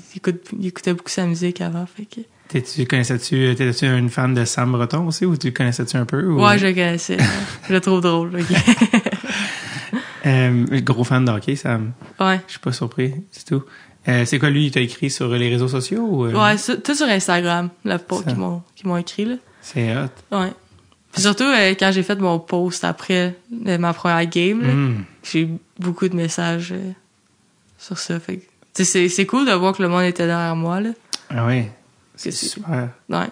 écoutait beaucoup sa musique avant, fait que... T'étais-tu une fan de Sam Breton aussi, ou tu le connaissais-tu un peu? Ou... Ouais, je le connaissais. Je le trouve drôle, gros fan de hockey, Sam. Ouais. Je suis pas surpris, c'est tout. C'est quoi, lui, il t'a écrit sur les réseaux sociaux? Ou, Ouais, tout sur Instagram, la post qui m'ont écrit, là. C'est hot. Ouais. Puis surtout, quand j'ai fait mon post après ma première game, là, j'ai eu beaucoup de messages sur ça. Fait que, c'est cool de voir que le monde était derrière moi, là. Ah oui, c'est super. Ouais.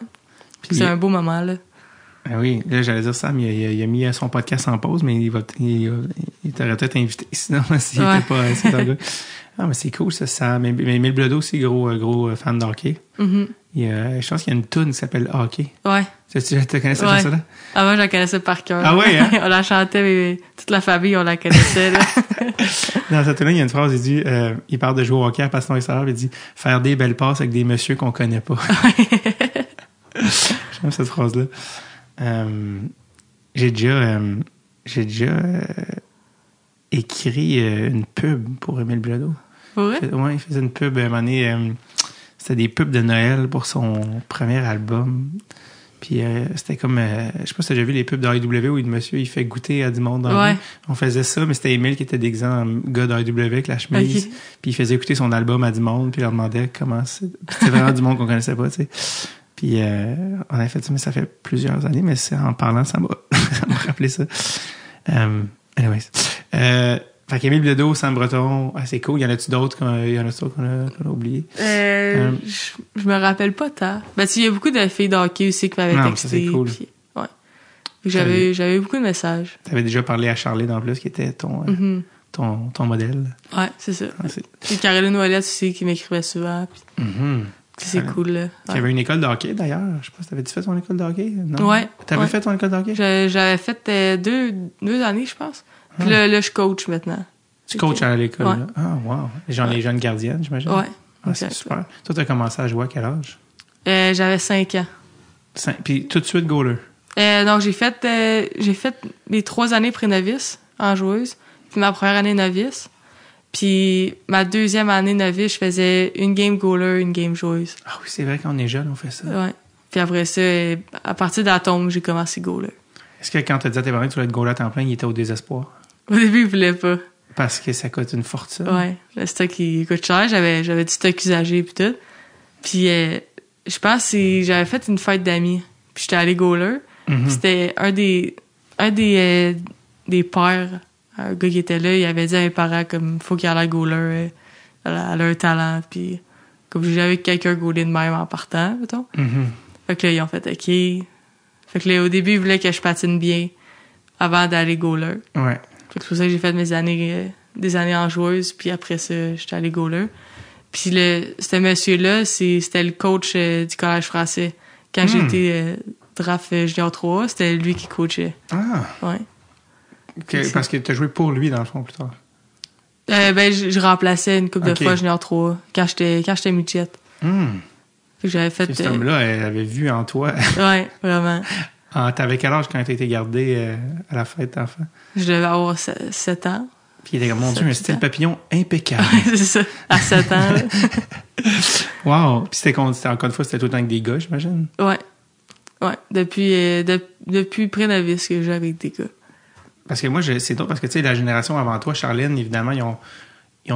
Puis c'est un beau moment, là. Ah oui, là, j'allais dire Sam, il a mis son podcast en pause, mais il t'aurait peut-être invité, sinon, s'il était pas assez dans le gars. Ah, mais c'est cool, ça, Sam. Mais Émile Bilodeau aussi, gros fan de hockey. Je pense qu'il y a une toune qui s'appelle Hockey. Ouais. Tu connais cette chanson-là? Ah, moi, je la connaissais par cœur. Ah ouais, hein? On la chantait, mais toute la famille, on la connaissait, là. Dans cette toune-là, il y a une phrase, il dit, il parle de jouer au hockey à Passion Extérieur, il dit, faire des belles passes avec des messieurs qu'on connaît pas. J'aime cette phrase-là. J'ai déjà écrit une pub pour Émile Bilodeau. Ouais? Ouais, il faisait une pub à un moment donné, c'était des pubs de Noël pour son premier album. Puis c'était comme, je sais pas si t'as déjà vu les pubs d'AEW où le monsieur il fait goûter à du monde dans la vie. On faisait ça, mais c'était Émile qui était déguisé en gars d'AEW avec la chemise. Okay. Puis il faisait écouter son album à du monde, puis il leur demandait comment c'est. C'était vraiment du monde qu'on connaissait pas, tu sais. Puis on avait fait ça, mais ça fait plusieurs années, mais c'est en parlant, ça m'a rappelé ça. Anyways. Fait qu'Émile Bilodeau, Sam Breton, c'est cool. Y en a-tu d'autres qu'on a oublié? Je me rappelle pas tant. Ben, il y a beaucoup de filles de hockey aussi qui m'avaient texté. C'est cool. Puis, ouais. J'avais eu beaucoup de messages. T'avais déjà parlé à Charlie en plus, qui était ton modèle. Ouais, c'est ça. Puis Caroline Ouellette aussi qui m'écrivait souvent. Puis... C'est cool, là. Tu avais une école de hockey, d'ailleurs. Je sais pas, t'avais-tu fait ton école de hockey? Non? Ouais. T'avais fait ton école de hockey? J'avais fait 2 années, je pense. Puis là, je coach maintenant. Tu coaches à l'école, ouais. Là? Ah, wow. Les jeunes gardiennes, j'imagine? Ouais. Ah, c'est super. Toi, t'as commencé à jouer à quel âge? J'avais 5 ans. Puis tout de suite, goaler? Donc, j'ai fait les 3 années pré-novice en joueuse. Puis ma première année novice. Puis ma 2e année novice, je faisais une game goaler, une game joueuse. Ah oui, c'est vrai, quand on est jeune, on fait ça. Ouais. Puis après ça, à partir de la tombe, j'ai commencé goaler. Est-ce que quand t'as dit à tes parents que tu voulais être goaler à temps plein, ils étaient au désespoir? Au début, ils voulaient pas. Parce que ça coûte une fortune. Ouais. Le stock, il coûte cher. J'avais du stock usagé puis tout. Puis je pense que j'avais fait une fête d'amis. Puis j'étais allé goaler. Puis c'était un des pères, un gars qui était là, il avait dit à mes parents comme faut qu'il aille goaler à leur talent. Puis comme j'avais quelqu'un goaler de même en partant, mettons. Fait que là, ils ont fait OK. Fait que là, au début, ils voulaient que je patine bien avant d'aller goaler. Ouais. Fait que c'est pour ça que j'ai fait des années en joueuse, puis après ça, j'étais allé goaler. Puis ce monsieur-là, c'était le coach du collège français. Quand j'étais draft junior 3, c'était lui qui coachait. Ah! Ouais. Parce que tu as joué pour lui, dans le fond, plus tard. Ben, je remplaçais une couple de fois Junior 3 quand j'étais midget. Fait que j'avais fait... Cet homme-là, elle avait vu en toi. Ouais, vraiment. T'avais quel âge quand tu été gardé à la fête d'enfant? Je devais avoir 7 ans. Puis il était comme, mon Dieu, un style papillon impeccable. C'est ça, à 7 ans. Là. Wow! Puis c'était encore une fois, c'était tout le temps avec des gars, j'imagine? Ouais. Depuis pré-novice que je joue avec des gars. Parce que moi, c'est drôle parce que, tu sais, la génération avant toi, Charline, évidemment, ils ont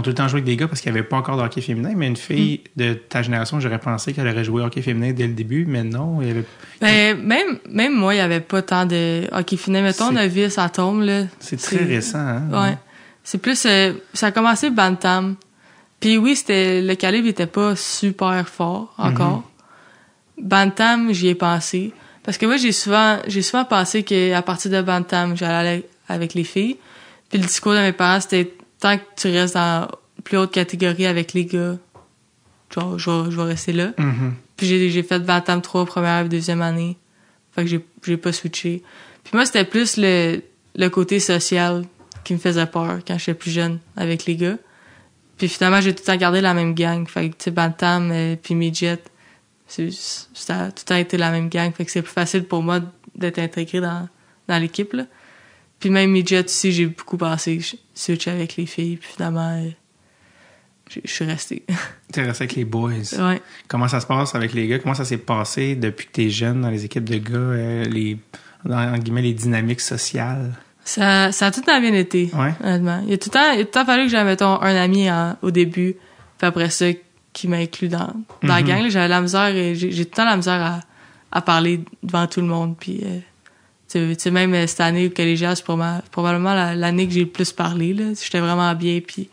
tout le temps joué avec des gars parce qu'il n'y avait pas encore de hockey féminin, mais une fille de ta génération, j'aurais pensé qu'elle aurait joué au hockey féminin dès le début, mais non. Il y avait... Ben, même moi, il n'y avait pas tant de hockey féminin. Mettons, novice à tombe, là. C'est très récent, hein? Ouais. C'est plus... ça a commencé bantam. Puis oui, le calibre n'était pas super fort encore. Bantam, j'y ai pensé. Parce que moi, j'ai souvent pensé qu'à partir de bantam, j'allais aller avec les filles. Puis le discours de mes parents, c'était tant que tu restes dans plus haute catégorie avec les gars, genre, je vais rester là. Puis j'ai fait bantam 3 première et deuxième année. Fait que j'ai pas switché. Puis moi, c'était plus le côté social qui me faisait peur quand j'étais plus jeune avec les gars. Puis finalement, j'ai tout le temps gardé la même gang. Fait que, tu sais, bantam puis midget, ça a tout le temps été la même gang. Fait que c'est plus facile pour moi d'être intégré dans l'équipe, là. Puis même midget aussi, j'ai beaucoup passé switch avec les filles. Puis finalement, je suis resté. T'es resté avec les boys. Ouais. Comment ça se passe avec les gars? Comment ça s'est passé depuis que t'es jeune dans les équipes de gars, en guillemets, les dynamiques sociales? Ça a tout le temps bien été, honnêtement. Il a tout le temps fallu que j'avais, mettons, un ami au début, puis après ça, qui m'a inclus dans la gang. Là, j'avais la misère, j'ai tout le temps la misère à parler devant tout le monde. Puis, tu sais, même cette année au collégial, c'est probablement l'année que j'ai le plus parlé. Là. J'étais vraiment bien, puis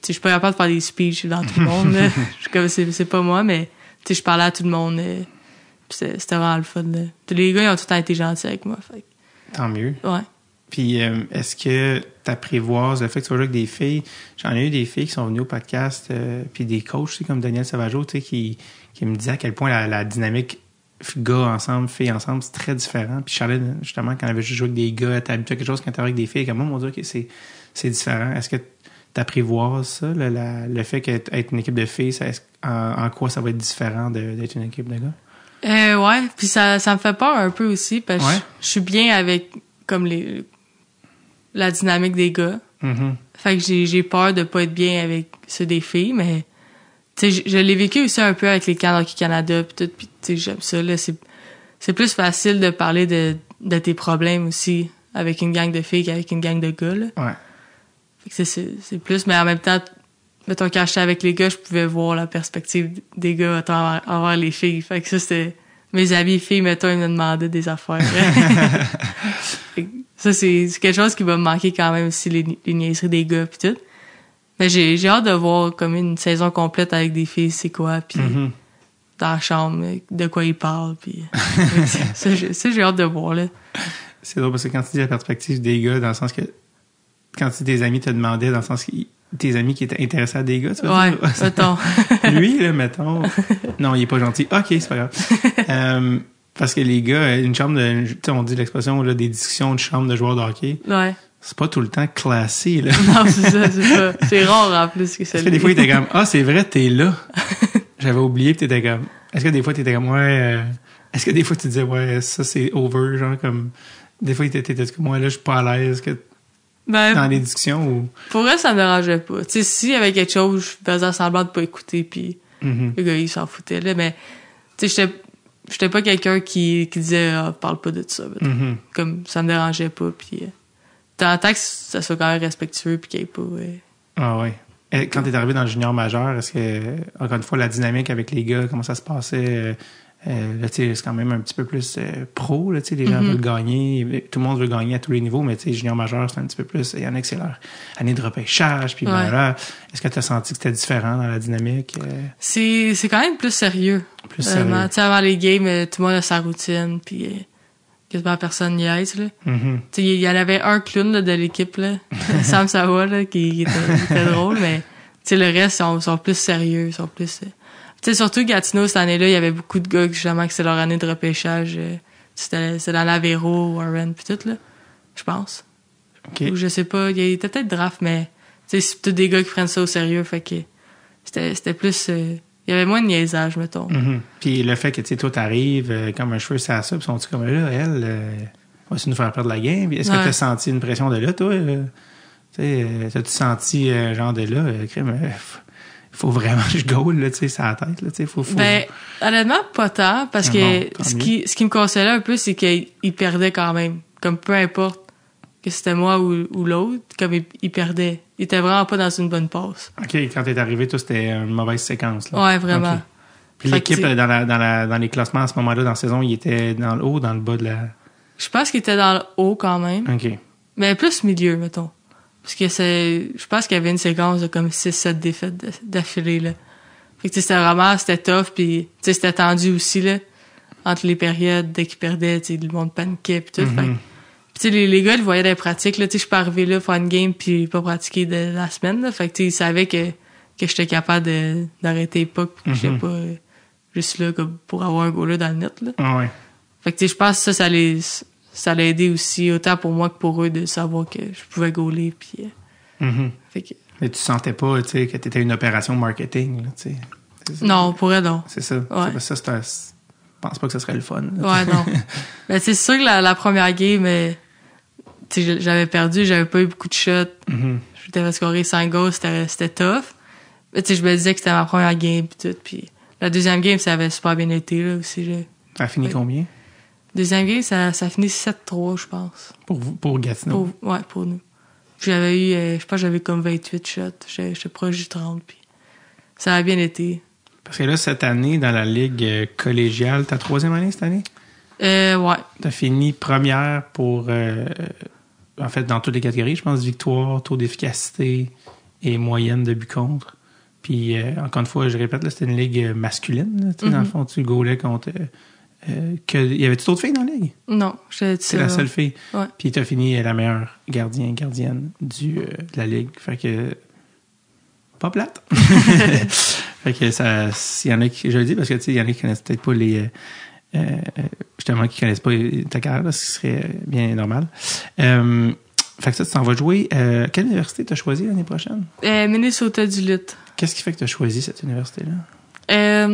je suis pas capable de faire des speeches devant tout le monde. Là. C'est pas moi, mais je parlais à tout le monde. Puis c'était vraiment le fun. Là. Les gars, ils ont tout le temps été gentils avec moi. Fait. Tant mieux. Ouais. Puis, est-ce que t'apprivoises le fait que tu vas jouer avec des filles? J'en ai eu des filles qui sont venues au podcast, puis des coachs, tu sais, comme Daniel Sauvageau, tu sais, qui me disaient à quel point la dynamique gars ensemble, filles ensemble, c'est très différent. Puis Charlotte, justement, quand elle avait juste joué avec des gars, t'es habitué à quelque chose quand t'es avec des filles, comme moi, mon Dieu, c'est différent. Est-ce que t'apprivoises ça, le fait qu'être une équipe de filles, en quoi ça va être différent d'être une équipe de gars? Ouais, puis ça me fait peur un peu aussi, parce que je suis bien avec comme la dynamique des gars. Fait que j'ai peur de pas être bien avec ceux des filles, mais tu sais, je l'ai vécu aussi un peu avec les camps d'Hockey Canada pis tout, pis tu sais, j'aime ça, là. C'est plus facile de parler de tes problèmes aussi avec une gang de filles qu'avec une gang de gars, là. Ouais. Fait que c'est plus, mais en même temps, mettons, quand j'étais avec les gars, je pouvais voir la perspective des gars envers les filles. Fait que ça, c'était... Mes amis filles, mettons, ils me demandaient des affaires. Ça, c'est quelque chose qui va me manquer quand même aussi, les niaiseries des gars pis tout. Mais j'ai hâte de voir comme une saison complète avec des filles, c'est quoi, puis dans la chambre, de quoi ils parlent, puis ça, j'ai hâte de voir, là. C'est drôle parce que quand tu dis la perspective des gars, dans le sens que quand tes amis te demandaient, dans le sens que tes amis qui étaient intéressés à des gars, tu vois? Ouais, mettons. Lui, là, mettons... Non, il est pas gentil. OK, c'est pas grave. Parce que les gars, une chambre de... Tu sais, on dit l'expression, là, des discussions de chambre de joueurs de hockey. Ouais. C'est pas tout le temps classé, là. Non, c'est ça, c'est pas... C'est rare, en plus, que ça. Est-ce que des fois, il était comme, ah, c'est vrai, t'es là. J'avais oublié, pis t'étais comme... Est-ce que des fois, t'étais comme, ouais... Est-ce que des fois, tu disais, ouais, ça, c'est over, genre, comme... Des fois, t'étais comme, ouais, là, je suis pas à l'aise, que... dans les discussions, ou... Pour vrai, ça me dérangeait pas. Tu sais, s'il y avait quelque chose, je faisais semblant de pas écouter, puis le gars, il s'en foutait, là, mais... Tu sais, j'étais pas quelqu'un qui disait, ah, parle pas de ça, comme, ça me dérangeait pas, puis... tant que ça soit quand même respectueux, puis qu'il y ait pas... Ah ouais. Et quand t'es arrivé dans le junior majeur, est-ce que, encore une fois, la dynamique avec les gars, comment ça se passait? Là, tu sais, c'est quand même un petit peu plus pro, là, tu sais, les gens veulent gagner, tout le monde veut gagner à tous les niveaux, mais tu sais, junior majeur, c'est un petit peu plus, il y en a que c'est leur année de repêchage, puis voilà. Est-ce que t'as senti que c'était différent dans la dynamique? C'est quand même plus sérieux. Plus sérieux. Tu sais, avant les games, tout le monde a sa routine, puis quasiment personne n'y aise, là. Tu sais, il y en avait un clown, là, de l'équipe, là, Sam Savoie, là, qui était drôle, mais tu sais, le reste, ils sont plus sérieux, ils sont plus... Tu sais, surtout Gatineau, cette année-là, il y avait beaucoup de gars, justement, que c'est leur année de repêchage. C'était dans l'Avéro, Warren, puis tout, là. Je pense. OK. Ou je sais pas, il était peut-être draft, mais tu sais, c'est tous des gars qui prennent ça au sérieux, fait que c'était plus... il y avait moins de niaisage, mettons. Puis le fait que, tu sais, toi, t'arrives comme un cheveu sur la soupe, sont-tu comme là, elle, va-tu nous faire perdre la game? Puis est-ce que t'as senti une pression de là, toi? Tu sais, t'as-tu senti genre de là, crème, faut vraiment que je goal, là, tu sais, c'est la tête, là, tu sais, faut... Ben, honnêtement, pas tant, parce que ce qui me consolait un peu, c'est qu'il perdait quand même. Comme peu importe que c'était moi ou l'autre, comme il perdait. Il était vraiment pas dans une bonne passe. OK, quand t'es arrivé, toi, c'était une mauvaise séquence, là. Ouais, vraiment. Okay. Puis l'équipe, dans les classements, à ce moment-là, dans la saison, il était dans le haut ou dans le bas de la... Je pense qu'il était dans le haut, quand même. OK. Mais plus milieu, mettons. Parce que je pense qu'il y avait une séquence de comme 6-7 défaites d'affilée, là. Fait que, c'était tough, puis, c'était tendu aussi, là. Entre les périodes, dès qu'ils perdaient, le monde paniquait, pis tout. Fait que, les gars, ils voyaient des pratiques, là. Je suis pas arrivé là, faire une game, puis pas pratiquer de la semaine, là. Fait que, ils savaient que j'étais capable d'arrêter les pucks, puis que j'étais pas juste là, comme, pour avoir un goal là dans le net, là. Ah ouais. Fait que, je pense que ça l'a aidé aussi, autant pour moi que pour eux, de savoir que je pouvais goaler, puis... Fait que... Mais tu sentais pas, tu sais, que t'étais une opération marketing, là, tu sais. Non, pour elle, non. C'est ça. Ouais. Ça, je pense pas que ce serait le fun. Là. Ouais, non. Ben, c'est sûr que la première game, tu sais, j'avais perdu, j'avais pas eu beaucoup de shots. Je t'avais scoré 5 goals, c'était tough. Mais tu sais, je me disais que c'était ma première game, pis tout, puis la deuxième game, ça avait super bien été, là, aussi. Ça a fini combien? Deuxième game, ça a fini 7-3, je pense. Pour Gatineau? Ouais, pour nous. J'avais eu, je pense que j'avais comme 28 shots. J'étais proche du 30, puis ça a bien été. Parce que là, cette année, dans la ligue collégiale, ta 3e année cette année? Ouais. T'as fini première pour, en fait, dans toutes les catégories, je pense, victoire, taux d'efficacité et moyenne de but contre. Puis, encore une fois, je répète, là, c'était une ligue masculine. Là, dans le fond, tu goalais contre... y avait-tu d'autres filles dans la ligue? Non, c'est la seule fille. Ouais. Puis t'as fini la meilleure gardienne de la ligue. Fait que pas plate. Fait que ça, il y en a qui, je le dis parce que tu sais, il y en a qui connaissent peut-être pas les justement qui connaissent pas ta carrière, là, ce qui serait bien normal. Fait que ça, tu t'en vas jouer. Quelle université t'as choisi l'année prochaine? Minnesota Duluth. Qu'est-ce qui fait que t'as choisi cette université-là?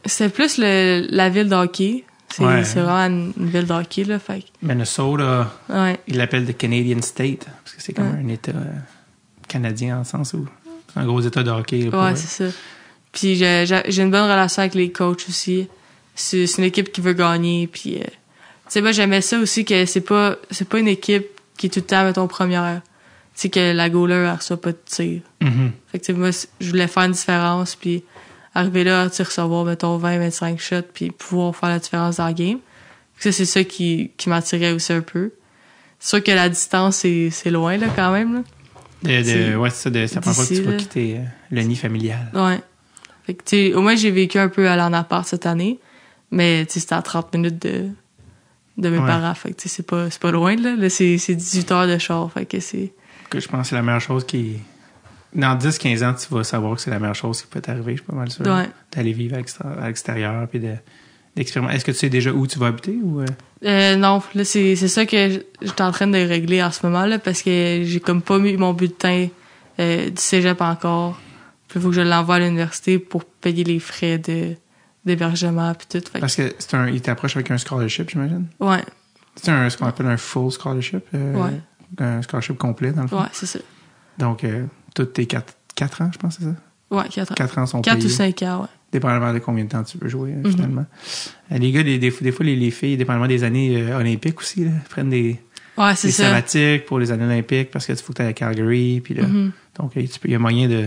C'est plus la ville d'hockey. C'est vraiment une ville d'hockey, là. Fait. Minnesota, ils l'appellent the Canadian State, parce que c'est comme un État canadien, en le sens où c'est un gros État de hockey. Là, ouais, c'est ça. Puis j'ai une bonne relation avec les coachs aussi. C'est une équipe qui veut gagner. Puis, tu sais, moi, j'aimais ça aussi, que c'est pas une équipe qui est tout le temps, mettons, première. Tu sais, que la goaler, elle reçoit pas de tir. Fait que, moi, je voulais faire une différence, puis arriver là, tu recevoir, mettons, 20-25 shots, puis pouvoir faire la différence dans la game. Ça, c'est ça qui m'attirait aussi un peu. C'est sûr que la distance, c'est loin, là, quand même, là. Ouais, c'est ça, c'est la première fois que tu vas quitter le nid familial. Ouais. Fait que, tu sais, au moins, j'ai vécu un peu à l'en appart cette année, mais, tu sais, c'était à 30 minutes de mes parents. Fait que, tu sais, c'est pas loin, là. Là, c'est 18 heures de char, fait que c'est... Que je pense que c'est la meilleure chose qui... Dans 10-15 ans, tu vas savoir que c'est la meilleure chose qui peut t'arriver, je suis pas mal sûr. Ouais. D'aller vivre à l'extérieur, puis d'expérimenter. Est-ce que tu sais déjà où tu vas habiter, ou... Non, là, c'est ça que j'étais en train de régler en ce moment, là, parce que j'ai comme pas mis mon bulletin du cégep encore. Puis il faut que je l'envoie à l'université pour payer les frais d'hébergement puis tout. Fait. Parce que il t'approche avec un scholarship, j'imagine? Ouais. C'est ce qu'on appelle un full scholarship? Ouais. Un scholarship complet, dans le fond? Ouais, c'est ça. Donc, tous tes 4 ans, je pense, c'est ça? Ouais, 4 ans. 4 ans sont payés. 4 ou 5 ans, ouais. Dépendamment de combien de temps tu peux jouer, finalement. Les gars, des fois, les filles, dépendamment des années olympiques aussi, là, prennent des sabbatiques pour les années olympiques parce que tu faut que tu ailles à Calgary. Puis là, donc, il y a moyen de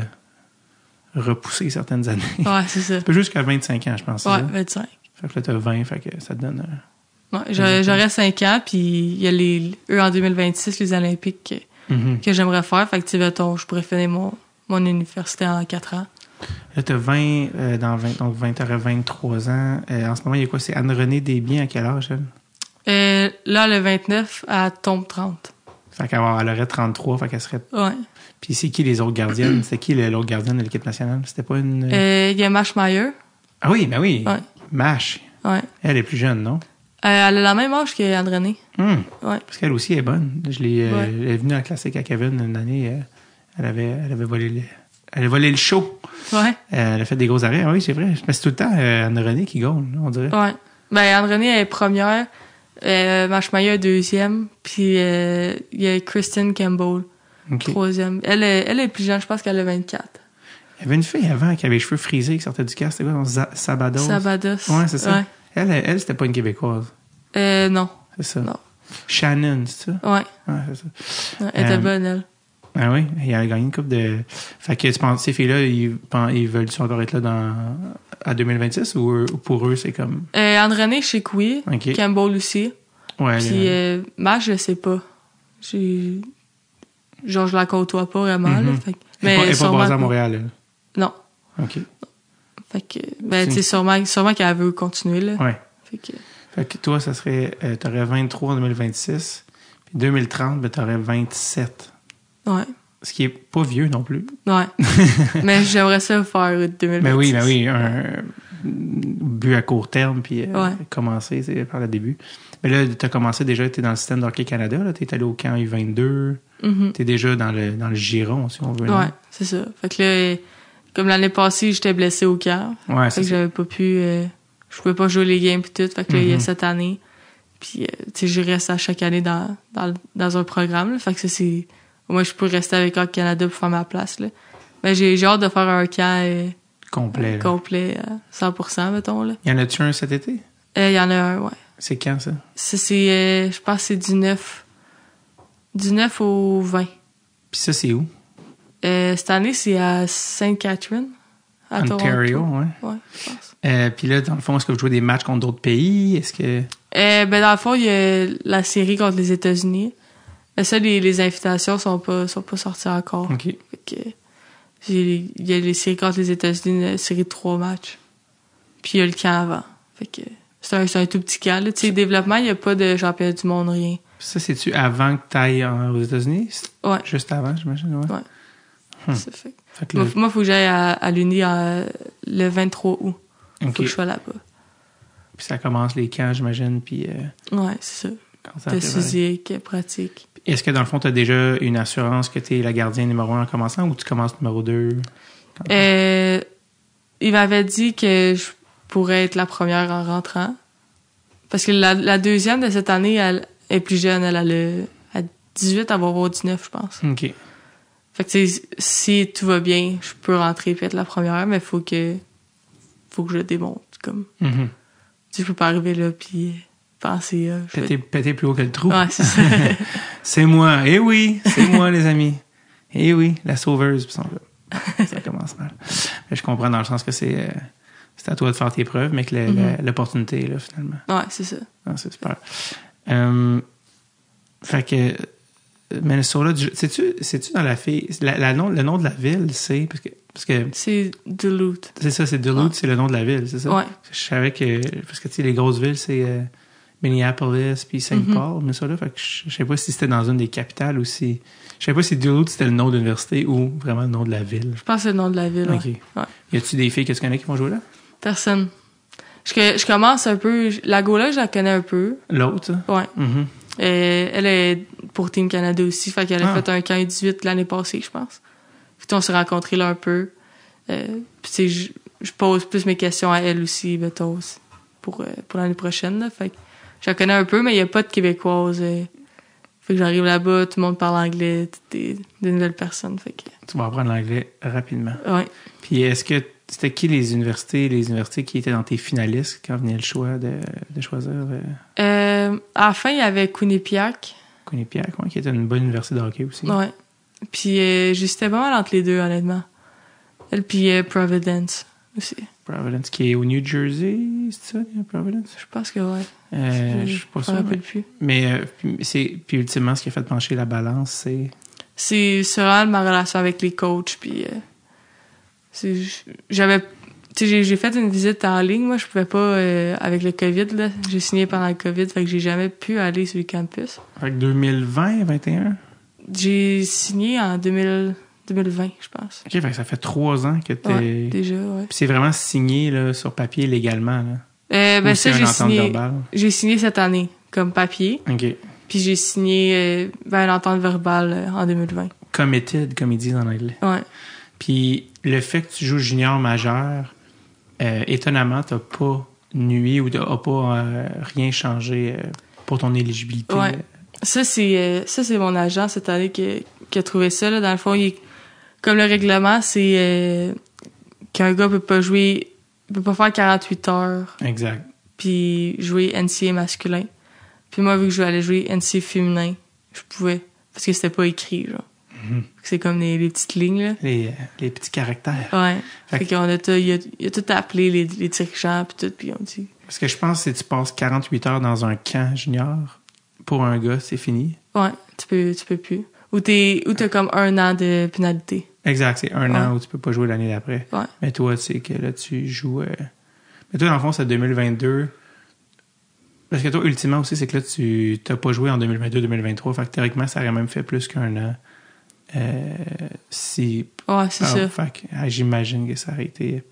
repousser certaines années. Ouais, c'est ça. Tu peux jusqu'à 25 ans, je pense. Ouais, 25. Fait que là, tu as 20, fait que ça te donne... Ouais, j'aurais 5 ans, puis il y a eux en 2026, les Olympiques que j'aimerais faire. Fait que, tu sais, je pourrais finir mon université en 4 ans. Là, tu as 20, donc tu aurais 23 ans. En ce moment, il y a quoi? C'est Anne-Renée Desbiens, à quel âge, elle? Là, le 29, elle tombe 30. Fait qu'elle aurait 33, fait qu'elle serait... Ouais. Puis c'est qui les autres gardiennes? C'était qui l'autre gardienne de l'équipe nationale? C'était pas une... Il y a Mash Meyer. Ah oui, ben oui. Ouais. Mash. Ouais. Elle est plus jeune, non? Elle a la même âge qu'André. Ouais. Parce qu'elle aussi est bonne. Elle est venue à la classique à Kevin une année. Elle avait volé le show. Ouais. Elle a fait des gros arrêts. Oui, c'est vrai. Mais c'est tout le temps Anne-Renée qui gagne, on dirait. Ouais. Ben, Anne-Renée est première. Marshmayer est deuxième. Puis il y a Kristen Campbell, troisième. Elle est plus jeune, je pense qu'elle a 24. Il y avait une fille avant qui avait les cheveux frisés, qui sortait du casque. C'était quoi? Sabados? Sabados. Ouais, c'est ça. Ouais. Elle, c'était pas une Québécoise. Non. C'est ça. Non. Shannon, c'est ça? Ouais. Ouais, c'est ça. Ouais, elle était bonne, elle. Ah oui, il a gagné une coupe de... Fait que tu penses, ces filles-là, ils veulent-tu encore être là à 2026 ou pour eux, c'est comme... André, je sais que oui. Okay. Campbell aussi. Ouais. Puis Marge, je sais pas. Genre, je la côtoie pas vraiment, là. Fait que... Elle n'est pas basée à Montréal, elle. Non. OK. Fait que, ben, tu sais, sûrement qu'elle veut continuer, là. Ouais. Fait que toi, ça serait... t'aurais 23 en 2026, puis 2030, ben, t'aurais 27. Ouais. Ce qui est pas vieux non plus. Ouais. Mais j'aimerais ça faire 2026. Ben oui, un but à court terme, puis commencer par le début. Mais là, t'as commencé déjà, t'es dans le système d'Hockey Canada, là, t'es allé au camp U22, t'es déjà dans le giron, si on veut. Ouais, c'est ça. Fait que là, comme l'année passée, j'étais blessé au camp. Ouais, fait que j'avais pas pu... je pouvais pas jouer les games pis tout. Fait que là, il y a cette année. Puis, tu sais, je reste à chaque année dans un programme, là. Fait que ça, c'est... Moi, je peux rester avec Hockey Canada pour faire ma place, là. Mais j'ai hâte de faire un camp complet à 100%, mettons, là. Y en a-tu un cet été? Il y en a un, ouais. C'est quand, ça? Ça, c'est... je pense que c'est du 9 au 20. Puis ça, c'est où? Cette année, c'est à Sainte-Catherine, à Ontario, Toronto. Ouais, je pense. Puis là, dans le fond, est-ce que vous jouez des matchs contre d'autres pays? Est-ce que... Ben, dans le fond, il y a la série contre les États-Unis. Mais ça, les invitations sont pas sorties encore. OK. Fait que, il y a les séries contre les États-Unis, une série de 3 matchs. Puis il y a le camp avant. Fait que c'est un tout petit camp, là. Tu sais, développement, il n'y a pas de championnat du monde, rien. Ça, c'est-tu avant que tu ailles aux États-unis? Ouais. Juste avant, j'imagine, ouais. Ça fait que moi, faut que j'aille à l'Uni le 23 août. Faut que je sois là-bas. Puis ça commence les camps, j'imagine, puis... Ouais, c'est ça. Test physique, pratique. Est-ce que, dans le fond, tu as déjà une assurance que tu es la gardienne numéro 1 en commençant ou tu commences numéro 2? Il m'avait dit que je pourrais être la première en rentrant. Parce que la deuxième de cette année, elle est plus jeune. Elle a 18, elle va avoir 19, je pense. OK. Fait que, tu sais, si tout va bien, je peux rentrer et être la première, mais faut que je démonte, comme. Tu sais, je peux pas arriver là puis penser... péter plus haut que le trou. Ouais, c'est ça. C'est moi. Eh oui, c'est moi, les amis. Eh oui, la sauveuse. Ça commence mal. Mais je comprends dans le sens que c'est à toi de faire tes preuves, mais que l'opportunité est là, finalement. Ouais, c'est ça. Ah, c'est super. Fait que Minnesota, sais-tu dans la fille... le nom de la ville, c'est... Parce que c'est Duluth. C'est ça, c'est Duluth, c'est le nom de la ville, c'est ça? Ouais. Je savais que... Parce que, tu sais, les grosses villes, c'est Minneapolis puis Saint Paul, Minnesota. Fait que je sais pas si c'était dans une des capitales ou si... Je sais pas si Duluth, c'était le nom de l'université ou vraiment le nom de la ville. Je pense que c'est le nom de la ville, OK. Ouais. Y a-tu des filles que tu connais qui vont jouer là? Personne. Je commence un peu... La Gola, je la connais un peu. L'autre? Ouais. Mm-hmm. Elle est pour Team Canada aussi. Fait qu'elle a fait un camp U18 l'année passée, je pense. Puis on s'est rencontrés là un peu. Puis je pose plus mes questions à elle aussi, mettons, pour l'année prochaine. Là. Fait que je la connais un peu, mais il n'y a pas de Québécoise. Fait que j'arrive là-bas, tout le monde parle anglais, des nouvelles personnes. Fait que... Tu vas apprendre l'anglais rapidement. Ouais. Puis est-ce que c'était qui les universités qui étaient dans tes finalistes quand venait le choix de choisir? À la fin, il y avait Quinnipiac. Quinnipiac, ouais, qui était une bonne université de hockey aussi. Ouais. Puis j'étais pas mal entre les deux, honnêtement. Elle, puis Providence aussi. Providence, qui est au New Jersey, c'est ça, Providence? Je pense que ouais. Je suis pas sûr. Je me rappelle plus. Mais puis ultimement, ce qui a fait pencher la balance, c'est... C'est vraiment ma relation avec les coachs, puis j'avais... Tu sais, j'ai fait une visite en ligne, moi, je pouvais pas, avec le COVID, là. J'ai signé pendant le COVID, fait que j'ai jamais pu aller sur le campus. Fait que 2020, 2021? J'ai signé en 2020, je pense. OK, fait que ça fait 3 ans que t'es... Ouais, déjà, ouais. Puis c'est vraiment signé, là, sur papier, légalement, là. Ou Ça, c'est une entente verbale? j'ai signé cette année, comme papier. OK. Puis j'ai signé une entente verbale en 2020. Committed, comme ils disent en anglais. Ouais. Puis le fait que tu joues junior majeur, étonnamment, t'as pas nuit ou t'as pas rien changé pour ton éligibilité. Ouais. Ça, c'est mon agent cette année qui a trouvé ça. Là. Dans le fond, comme le règlement, c'est qu'un gars peut pas faire 48 heures. Exact. Puis jouer NCA masculin. Puis moi, vu que je allais jouer NCA féminin, je pouvais. Parce que c'était pas écrit, genre. Mm-hmm. C'est comme les petites lignes, là. Les petits caractères. Ouais. Fait qu'on a il a tout appelé les dirigeants, puis tout, puis on dit... Parce que je pense que si tu passes 48 heures dans un camp junior, pour un gars, c'est fini. Ouais, tu peux plus. Ou t'as comme 1 an de pénalité. Exact, c'est 1 an où tu peux pas jouer l'année d'après. Ouais. Mais toi, tu sais que là, tu joues... Mais toi, dans le fond, c'est 2022. Parce que toi, ultimement aussi, c'est que là, tu t'as pas joué en 2022-2023. Fait que théoriquement, ça aurait même fait plus qu'1 an. Si... Ouais, c'est ça. Fait que j'imagine que ça aurait été...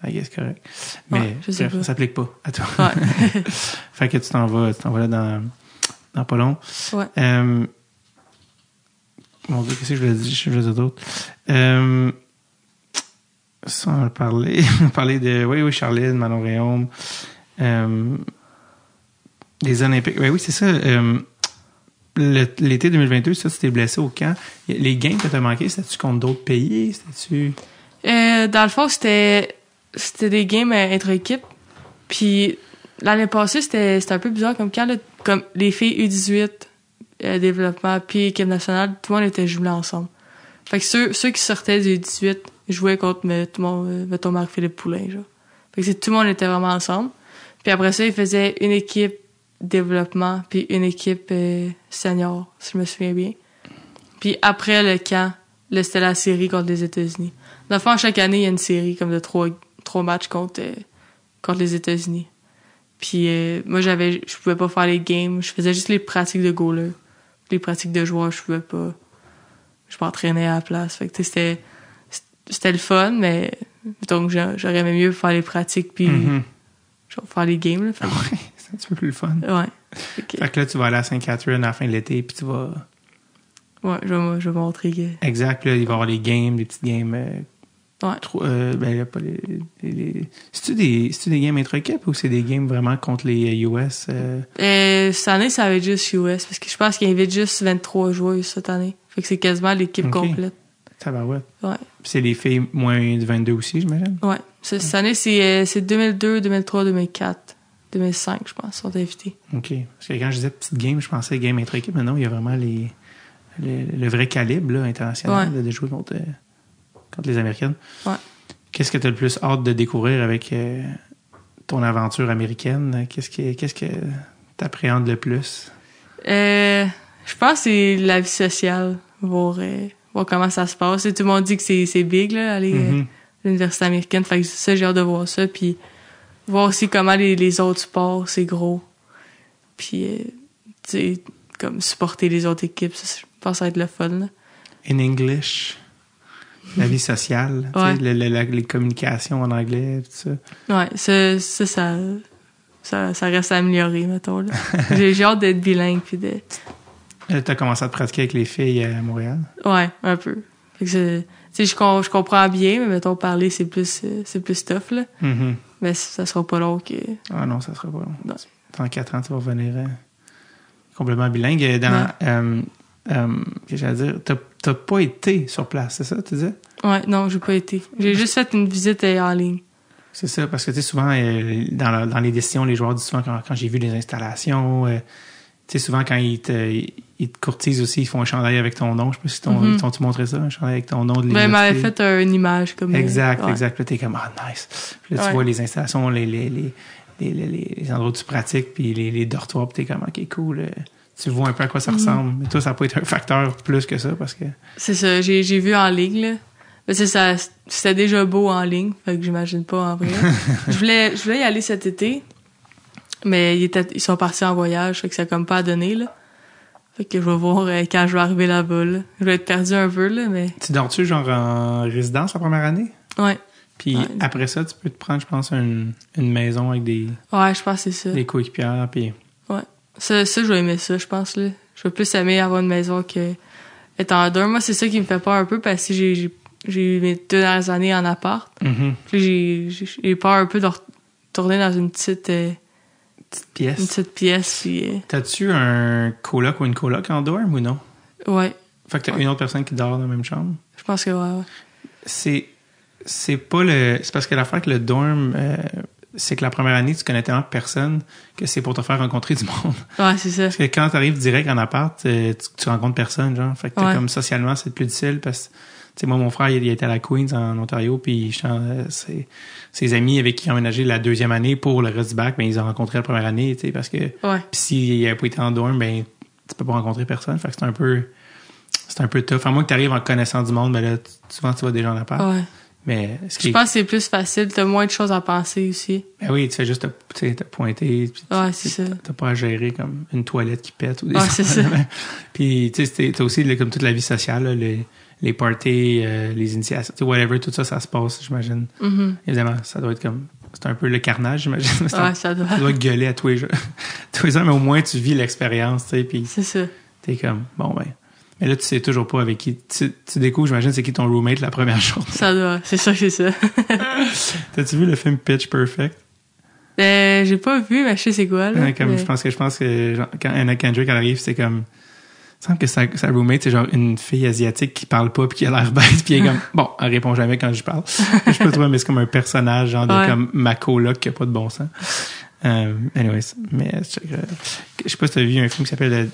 c'est correct. Mais ouais, bref, ça s'applique pas à toi. Ouais. Fait que tu t'en vas là dans pas long. Ouais. Mon Dieu, qu'est-ce que je voulais dire d'autre? Ça, on va parler. On va parler de... Oui, Charline, Manon Réaume. Les Olympiques. Oui, c'est ça. L'été 2022, ça, tu t'es blessé au camp. Les games que t'as manqué, c'était-tu contre d'autres pays? C'était-tu... Dans le fond, c'était des games intra-équipe. Puis l'année passée, c'était un peu bizarre comme camp, là, comme les filles U18, développement, puis équipe nationale, tout le monde était jumelé ensemble. Fait que ceux qui sortaient du U18 jouaient contre mettons Marc-Philippe Poulain, genre. Fait que tout le monde était vraiment ensemble. Puis après ça, ils faisaient une équipe développement puis une équipe senior, si je me souviens bien. Puis après le camp, là, c'était la série contre les États-Unis. Dans le fond, chaque année, il y a une série comme de 3 matchs contre les États-Unis. Puis moi, je pouvais pas faire les games. Je faisais juste les pratiques de goaler. Les pratiques de joueurs, je pouvais pas. Je m'entraînais à la place. Fait que c'était le fun, mais donc j'aurais aimé mieux faire les pratiques puis faire les games. Là, ouais, c'est un petit peu plus le fun. Ouais. Fait que là, tu vas aller à Sainte-Catherine à la fin de l'été puis tu vas... Ouais, je vais montrer que... Exact, puis là, il va y avoir les games, les petites games... ouais. Ben, il y a pas C'est-tu des games intra-équipe ou c'est des games vraiment contre les US? Cette année, ça va être juste US, parce que je pense qu'il invite juste 23 joueurs cette année. Fait que c'est quasiment l'équipe complète. Tabarouette. Ouais. Puis c'est les filles moins de 22 aussi, j'imagine? Ouais. Cette année, c'est 2002, 2003, 2004, 2005, je pense, sont invités. OK. Parce que quand je disais petite game, je pensais game intra-équipe, mais non, il y a vraiment le vrai calibre là, international de jouer contre les Américaines. Ouais. Qu'est-ce que tu as le plus hâte de découvrir avec ton aventure américaine? Qu'est-ce que tu appréhendes le plus? Je pense que c'est la vie sociale, voir comment ça se passe. Et tout le monde dit que c'est big, là, aller à l'université américaine. Fait que ça, j'ai hâte de voir ça. Puis voir aussi comment les autres sports, c'est gros. Puis, tu sais, comme supporter les autres équipes, ça, je pense que ça va être le fun, là. In English? La vie sociale, ouais. Les communications en anglais, tout ça. Ouais, ça reste à améliorer, mettons. Là. J'ai hâte d'être bilingue. Puis t'as commencé à te pratiquer avec les filles à Montréal? Ouais, un peu. Fait que je comprends bien, mais mettons, parler, c'est plus tough, là. Mm-hmm. Mais ça sera pas long que... Ah non, ça sera pas long. Non. Dans 4 ans, tu vas revenir complètement bilingue. Qu'est-ce que j'allais dire? T'as pas été sur place, c'est ça, tu disais? Ouais, non, j'ai pas été. J'ai juste fait une visite en ligne. C'est ça, parce que tu sais, souvent, dans les décisions, les joueurs disent souvent quand j'ai vu les installations, tu sais, souvent quand ils te courtisent aussi, ils font un chandail avec ton nom. Je sais pas si ils t'ont-tu montré ça, un chandail avec ton nom de l'université? Ben, ils m'avaient fait une image comme... Exact. Là, t'es comme, nice. Puis là, tu vois les installations, les endroits où tu pratiques, puis les dortoirs, puis t'es comme, OK, cool. Tu vois un peu à quoi ça ressemble. Mais toi, ça peut être un facteur plus que ça, parce que... C'est ça, j'ai vu en ligne, là. Mais c'était déjà beau en ligne, fait que j'imagine pas en vrai. Je voulais y aller cet été, mais ils sont partis en voyage, fait que ça a comme pas donné, là. Fait que je vais voir quand je vais arriver là-bas, là. Je vais être perdu un peu, là, mais... Tu dors-tu, genre, en résidence la première année? Ouais. Puis après ça, tu peux te prendre, je pense, une maison avec des Ouais, je pense que c'est ça. des coéquipières. Puis Ouais. Ça, je vais aimer ça, je pense, là. Je vais plus aimer avoir une maison que être en dorm. Moi, c'est ça qui me fait peur un peu parce que j'ai eu mes 2 dernières années en appart. Puis j'ai peur un peu de retourner dans une petite pièce. Une petite pièce. Puis, T'as-tu un coloc ou une coloc en dorm ou non? Ouais. Fait que t'as une autre personne qui dort dans la même chambre? Je pense que ouais. C'est pas le... C'est parce que l'affaire avec le dorm, c'est que la première année, tu connais tellement personne que c'est pour te faire rencontrer du monde. Ouais, c'est ça. Parce que quand t'arrives direct en appart, tu rencontres personne, genre. Fait que t'es comme socialement, c'est plus difficile parce que, tu sais, moi, mon frère, il était à la Queens en Ontario, puis ses amis avec qui ils ont emménagé la 2e année pour le reste du bac, ben, ils ont rencontré la première année, tu sais, parce que, ouais. Pis s'il avait pas été en dorm, ben, tu peux pas rencontrer personne. Fait que c'est un peu tough. À moins que t'arrives en connaissant du monde, ben là, souvent, tu vas déjà en appart. Ouais. Mais je pense que c'est plus facile, t'as moins de choses à penser aussi. Ben oui, tu fais juste te pointer. Ouais, c'est ça. T'as pas à gérer comme une toilette qui pète ou des c'est ça. Puis tu sais, t'as aussi comme toute la vie sociale, là, les parties, les initiations, whatever, tout ça, ça se passe, j'imagine. Évidemment, ça doit être comme... C'est un peu le carnage, j'imagine. Ouais, ça doit gueuler à tous les jours. Tous les ans, mais au moins tu vis l'expérience, tu sais. Puis c'est ça. T'es comme, bon ben... Mais là, tu sais toujours pas avec qui... Tu découvres, j'imagine, c'est qui ton roommate la première journée. Ça doit. C'est ça, c'est ça. T'as-tu vu le film Pitch Perfect? J'ai pas vu, mais je sais c'est quoi, là. Ouais, comme, je pense que genre, quand Anna Kendrick arrive, c'est comme... Il semble que sa roommate, c'est genre une fille asiatique qui parle pas puis qui a l'air bête puis elle est comme... Bon, elle répond jamais quand je parle. Je sais pas trop, mais c'est comme un personnage, genre de comme ma coloc qui a pas de bon sens. Anyways, mais je sais pas si t'as vu un film qui s'appelle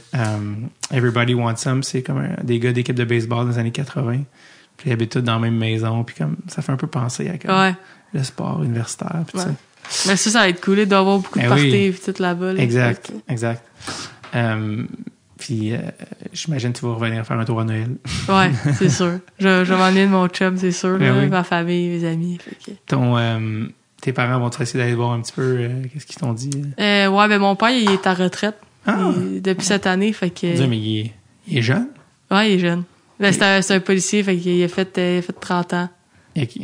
Everybody Wants Some. C'est comme des gars d'équipe de baseball des années 80. Puis ils habitent tous dans la même maison. Puis comme ça fait un peu penser à comme, le sport universitaire. Puis ça. Mais ça va être cool. Il doit y avoir beaucoup de parties et tout là-bas. Là, exact. Puis j'imagine que tu vas revenir faire un tour à Noël. Ouais, c'est sûr. Je vais m'ennuyer de mon chum, c'est sûr. Là, ma famille, mes amis. Fait que... Tes parents vont te essayer d'aller voir un petit peu qu'est-ce qu'ils t'ont dit? Ouais, ben mon père, il est à retraite depuis cette année, fait que... Mais il est jeune? Ouais, il est jeune. Ben, c'est un policier, fait qu'il a fait 30 ans.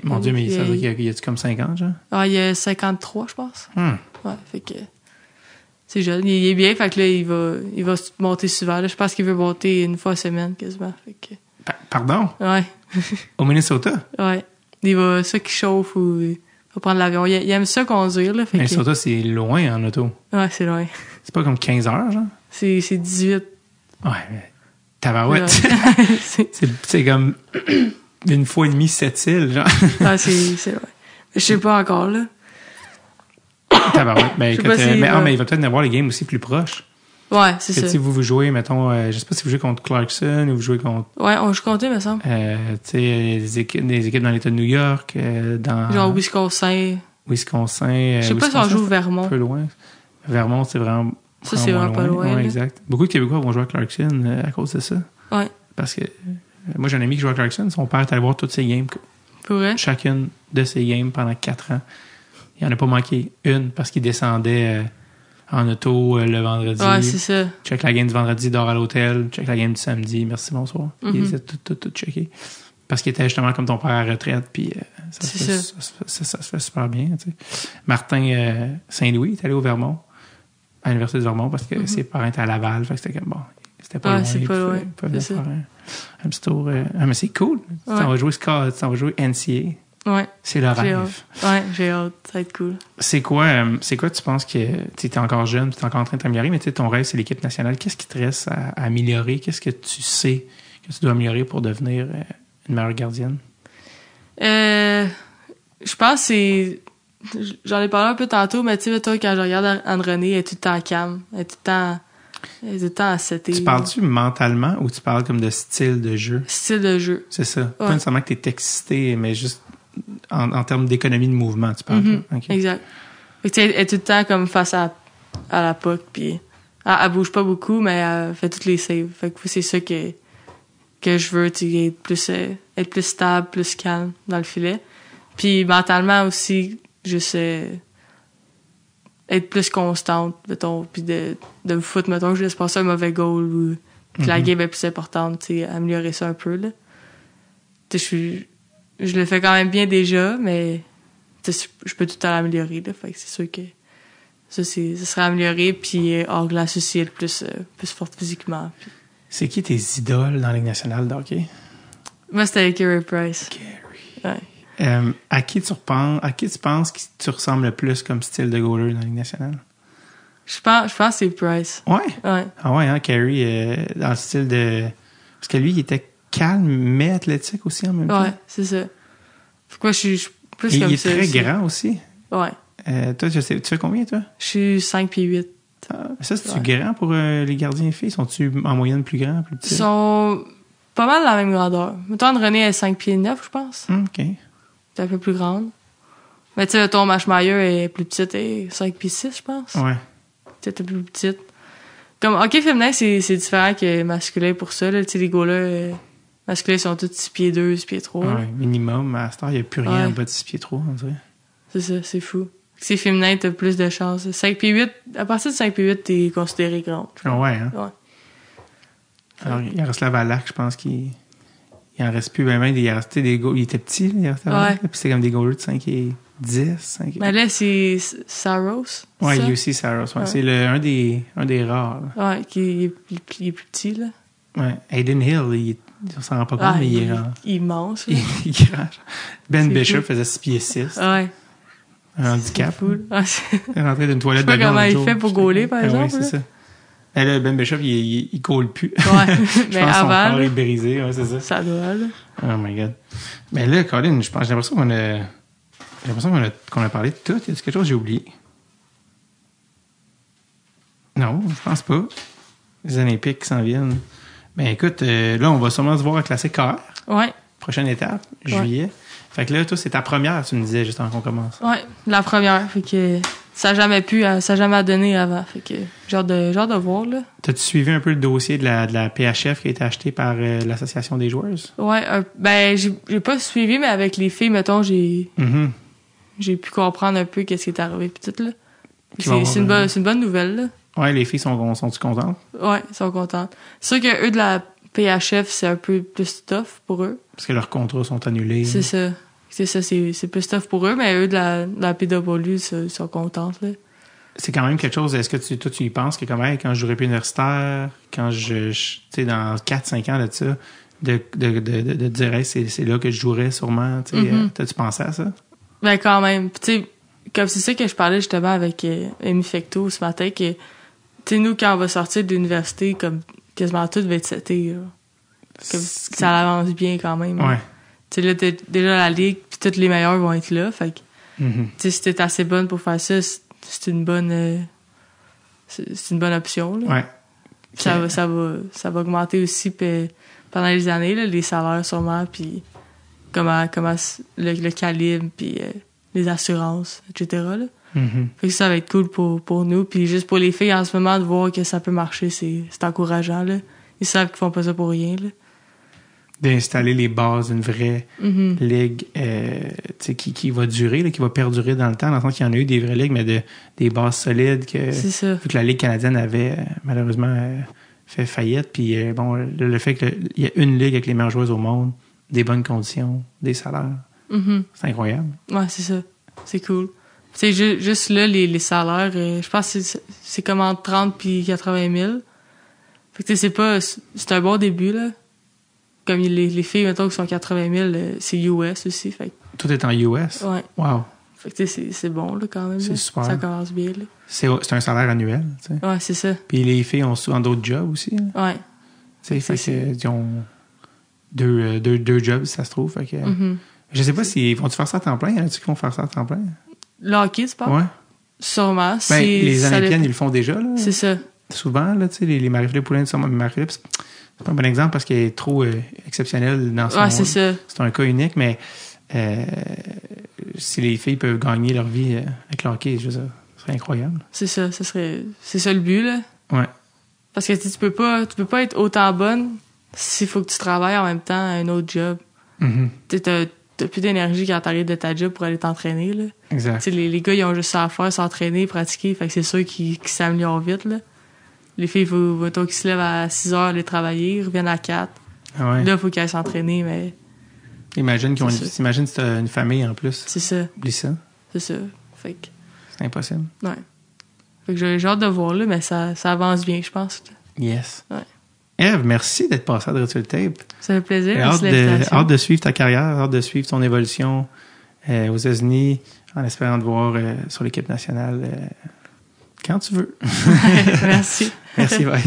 Mon Dieu, mais ça veut dire qu'il y a comme 50, genre? Ah, il a 53, je pense. Ouais, fait que... C'est jeune. Il est bien, fait que là, il va monter souvent. Là. Je pense qu'il veut monter une fois semaine, quasiment. Fait que... Pardon? Ouais. Au Minnesota? Ouais. Il va, ça qui chauffe ou... Il va prendre l'avion. Il aime ça conduire, là. Minnesota, c'est loin en auto. Ouais, c'est loin. C'est pas comme 15 heures, genre? C'est 18. Ouais, mais... Tabarouette. C'est comme une fois et demie cette île, genre. Ah, c'est loin. Je sais pas encore, là. Tabarouette. Mais il va peut-être y avoir les games aussi plus proches. Ouais, c'est ça. Si vous jouez, mettons, je sais pas si vous jouez contre Clarkson ou vous jouez contre... Ouais, on joue contre eux, me semble. Tu sais, des équipes dans l'État de New York, dans... Genre Wisconsin. Je sais pas si on joue Vermont. Un peu loin. Vermont, c'est vraiment... Ça, c'est vraiment pas loin. Ouais, exact. Beaucoup de Québécois vont jouer à Clarkson à cause de ça. Ouais. Parce que moi, j'ai un ami qui joue à Clarkson. Son père est allé voir toutes ses games. Pour vrai? Chacune de ses games pendant 4 ans. Il en a pas manqué une parce qu'il descendait en auto le vendredi. Ouais, c'est ça. Check la game du vendredi, dort à l'hôtel. Check la game du samedi, merci, bonsoir. Il les a tout checké. Parce qu'il était justement comme ton père à la retraite, puis ça se fait super bien. Tu sais. Martin Saint-Louis est allé au Vermont, à l'Université du Vermont, parce que ses parents étaient à Laval. Fait que c'était comme bon, c'était pas loin. C'est pas loin. Il peut faire un petit tour. Mais c'est cool. Tu t'en vas jouer NCA. Ouais. C'est le rêve. Ouais, j'ai hâte. Ça va être cool. C'est quoi tu penses que tu es encore jeune, tu es encore en train de t'améliorer, mais ton rêve, c'est l'équipe nationale. Qu'est-ce qui te reste à améliorer? Qu'est-ce que tu sais que tu dois améliorer pour devenir une meilleure gardienne? Je pense que c'est... J'en ai parlé un peu tantôt, mais tu sais, toi, quand je regarde Anne-Renée, elle est tout le temps calme. Elle est tout le temps à setter. Tu parles-tu mentalement ou tu parles comme de style de jeu? Style de jeu. C'est ça. Ouais. Pas nécessairement que tu es excité, mais juste en termes d'économie de mouvement, tu parles. Okay. Exact. Fait que, elle est tout le temps comme face à la puck, puis elle bouge pas beaucoup, mais elle fait toutes les saves. Fait que c'est ça que je veux, tu sais, être plus stable, plus calme dans le filet. Puis mentalement aussi, je sais être plus constante, mettons, puis de me foutre, mettons, que je laisse passer un mauvais goal ou que la game est plus importante, tu sais, améliorer ça un peu, là. Tu sais, je le fais quand même bien déjà, mais je peux tout le temps l'améliorer, là. Fait que c'est sûr que ça serait amélioré, puis hors glace aussi, être plus forte physiquement. Puis... C'est qui tes idoles dans la Ligue nationale de hockey? Moi, c'était Carey Price. Carey. Ouais. À qui tu penses que tu ressembles le plus comme style de goaler dans la Ligue nationale? Je pense que c'est Price. Ouais? Ouais. Ah ouais, hein, Carey, dans le style de... Parce que lui, il était calme, mais athlétique aussi en même temps. Ouais, c'est ça. Pourquoi je suis plus Et comme il est ça très aussi. grand aussi. Ouais. Toi, tu fais combien, toi? Je suis 5 pieds 8. Ah, ça, c'est-tu Ouais. grand pour les gardiens filles? Sont-tu en moyenne plus grands, plus petits? Ils sont pas mal de la même grandeur. Mettons, René est 5 pieds 9, je pense. OK. C'est un peu plus grande. Mais tu sais, ton Mashmeyer est plus petite, et 5 pieds 6, je pense. Ouais. Peut-être plus petite. Comme hockey féminin, c'est différent que masculin pour ça. Tu sais, les goalers masculins sont tous 6 pieds 2, 6 pieds 3. Ouais, minimum. À cette heure, il n'y a plus rien Ouais. en bas de 6 pieds 3, on dirait. C'est ça, c'est fou. Si c'est féminin, t'as plus de chance. 5 pieds 8, à partir de 5 pieds 8, t'es considéré grande. Ah ouais, hein? Ouais. Alors, Yaroslav Alak, je pense qu'il en reste plus. Ben, il restait des goals. Il était petit, là, Yaroslav Alak, Ouais. là, puis c'était comme des goalers de 5 et 10, 5 et... Mais là, c'est Saros. Ouais, ça? UC Saros. Ouais. Ouais. C'est un des rares. Là. Ouais, qui est plus petit, là. Ouais. Aiden Hill, on s'en rend pas compte, Ah, mais il est grand. immense, là. Il est grand. Ben C'est Bishop fou. faisait 6 pieds 6. Ouais. Un handicap. C'est fou, là. Ouais, c'est- Il est rentré d'une toilette Je sais de pas gars comment un il jour. fait pour gauler, par exemple, Oui, c'est là. ça. Et là, Ben Bishop, il coule plus. Ouais. Je Mais pense que son avant, corps là, est brisé, ouais, c'est ça. ça doit, là. Oh my God. Mais là, Colin, j'ai l'impression qu'on a parlé de tout. Y a quelque chose que j'ai oublié? Non, je pense pas. Les Olympiques qui s'en viennent. Ben écoute, là, on va sûrement se voir à Classique KR. Ouais. Prochaine étape, juillet. Fait que là, toi, c'est ta première, tu me disais, juste avant qu'on commence. Ouais. La première. Fait que ça n'a jamais donné avant. Fait que genre de voir, là. T'as-tu suivi un peu le dossier de la PHF qui a été acheté par l'Association des joueurs? Ouais. Ben, j'ai pas suivi, mais avec les filles, mettons, Mhm. j'ai pu comprendre un peu qu'est-ce qui est arrivé pis tout, là. Qui va C'est avoir, c'est une bonne nouvelle, là. Ouais, les filles sont-tu contentes? Ouais, ils sont contentes. C'est sûr que eux de la PHF, c'est un peu plus tough pour eux. Parce que leurs contrats sont annulés. C'est ça. C'est plus tough pour eux, mais eux de la PW, ils sont contentes, là. C'est quand même quelque chose, est-ce que toi, tu y penses que comme, hey, quand je jouerai plus universitaire, quand tu sais, dans 4-5 ans de ça, de dire, hey, c'est là que je jouerais sûrement, tu sais, Mhm. t'as-tu pensé à ça? Ben, quand même. Tu sais, comme c'est ça que je parlais justement avec Amy Fecto ce matin, que, tu sais, nous, quand on va sortir de l'université, comme, quasiment tout va être seté, là. Comme, ça avance bien quand même. là. Ouais. Tu sais, là, t'es déjà la ligue, puis tous les meilleurs vont être là, fait que, Mhm. tu sais, si t'es assez bonne pour faire ça, c'est une bonne, c'est une bonne option, là. Ouais. Puis ça va augmenter aussi pendant les années, là, les salaires sûrement, puis comment le calibre, puis les assurances, etc. Là. Mhm. Fait que ça va être cool pour nous. Puis juste pour les filles, en ce moment, de voir que ça peut marcher, c'est encourageant. Là. Ils savent qu'ils font pas ça pour rien. Là. D'installer les bases d'une vraie Mhm. ligue tu sais, qui va durer, là, qui va perdurer dans le temps, dans le sens qu'il y en a eu des vraies ligues, mais des bases solides que, C'est ça. vu que la Ligue canadienne avait malheureusement fait faillite. Puis bon, le fait qu'il y a une ligue avec les meilleures joueuses au monde, des bonnes conditions, des salaires, Mhm. c'est incroyable. Ouais, c'est ça. C'est cool. Tu sais, juste là, les salaires, je pense que c'est comme entre 30 puis 80 000. Fait que tu sais, c'est un bon début, là. Comme les filles, mettons, qui sont 80 000, c'est US aussi. Fait que, Tout est en US. ouais. Wow. Fait que tu sais, c'est bon, là, quand même. C'est là. super. Ça commence bien, là. C'est un salaire annuel. Tu sais. Ouais, c'est ça. Puis les filles ont souvent d'autres jobs aussi. Là. Ouais. Tu sais, C'est fait que, ils ont deux jobs, si ça se trouve. Fait que, Mhm. je sais pas si vont-tu faire ça à temps plein. Y en a-tu qui vont faire ça à temps plein? Le hockey, tu parles? Ouais. Sûrement. Ben, les ça Olympiennes, ils le font déjà. Là. C'est ça. Souvent, là, tu sais, les Marie-Philippe Poulin, Marie-Philippe, c'est pas un bon exemple parce qu'elle est trop exceptionnelle dans son... Ouais, c'est ça. C'est un cas unique, mais si les filles peuvent gagner leur vie avec le hockey, je veux dire, ce serait incroyable. C'est ça. C'est ça le but, là. Ouais. Parce que tu peux pas être autant bonne s'il faut que tu travailles en même temps à un autre job. Mhm. Tu sais, t'as plus d'énergie quand t'arrives de ta job pour aller t'entraîner, là. Exact. Tu sais, les gars, ils ont juste ça à faire, s'entraîner, pratiquer. Fait que c'est sûr qu'ils s'améliorent vite, là. Les filles, mettons qu'ils se lèvent à 6 heures, aller travailler, ils reviennent à 4. Ah ouais. Là, il faut qu'elles s'entraînent, mais Imagine C'est ça. imagine si t'as une famille en plus. c'est ça. Oublie ça. c'est ça. Fait que... C'est impossible. Ouais. Fait que j'ai hâte de voir, là, mais ça avance bien, je pense. Yes. Ouais. Eve, merci d'être passée à Dread sur le tape. Ça fait plaisir. Hâte de suivre ta carrière, hâte de suivre ton évolution aux États-Unis, en espérant te voir sur l'équipe nationale quand tu veux. Merci. Merci, bye.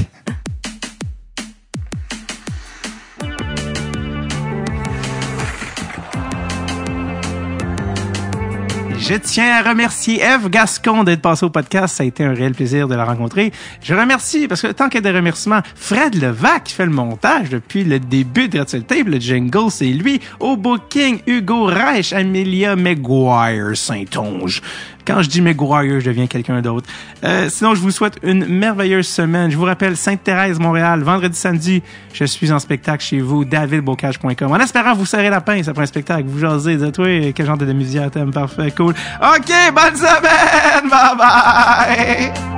Je tiens à remercier Eve Gascon d'être passée au podcast. Ça a été un réel plaisir de la rencontrer. Je remercie, parce que tant qu'il y a des remerciements, Fred Levac qui fait le montage depuis le début de Dread sur le tape. Le jingle, c'est lui. Au booking, Hugo Reich, Amelia Maguire, Saint-Onge. Quand je dis Maguire, je deviens quelqu'un d'autre. Sinon, je vous souhaite une merveilleuse semaine. Je vous rappelle, Sainte-Thérèse, Montréal, vendredi, samedi, je suis en spectacle chez vous, davidbocage.com. En espérant vous serrer la pince après un spectacle, vous jasez, dites-toi quel genre de musicien t'aimes, parfait, cool. OK, bonne semaine! Bye bye!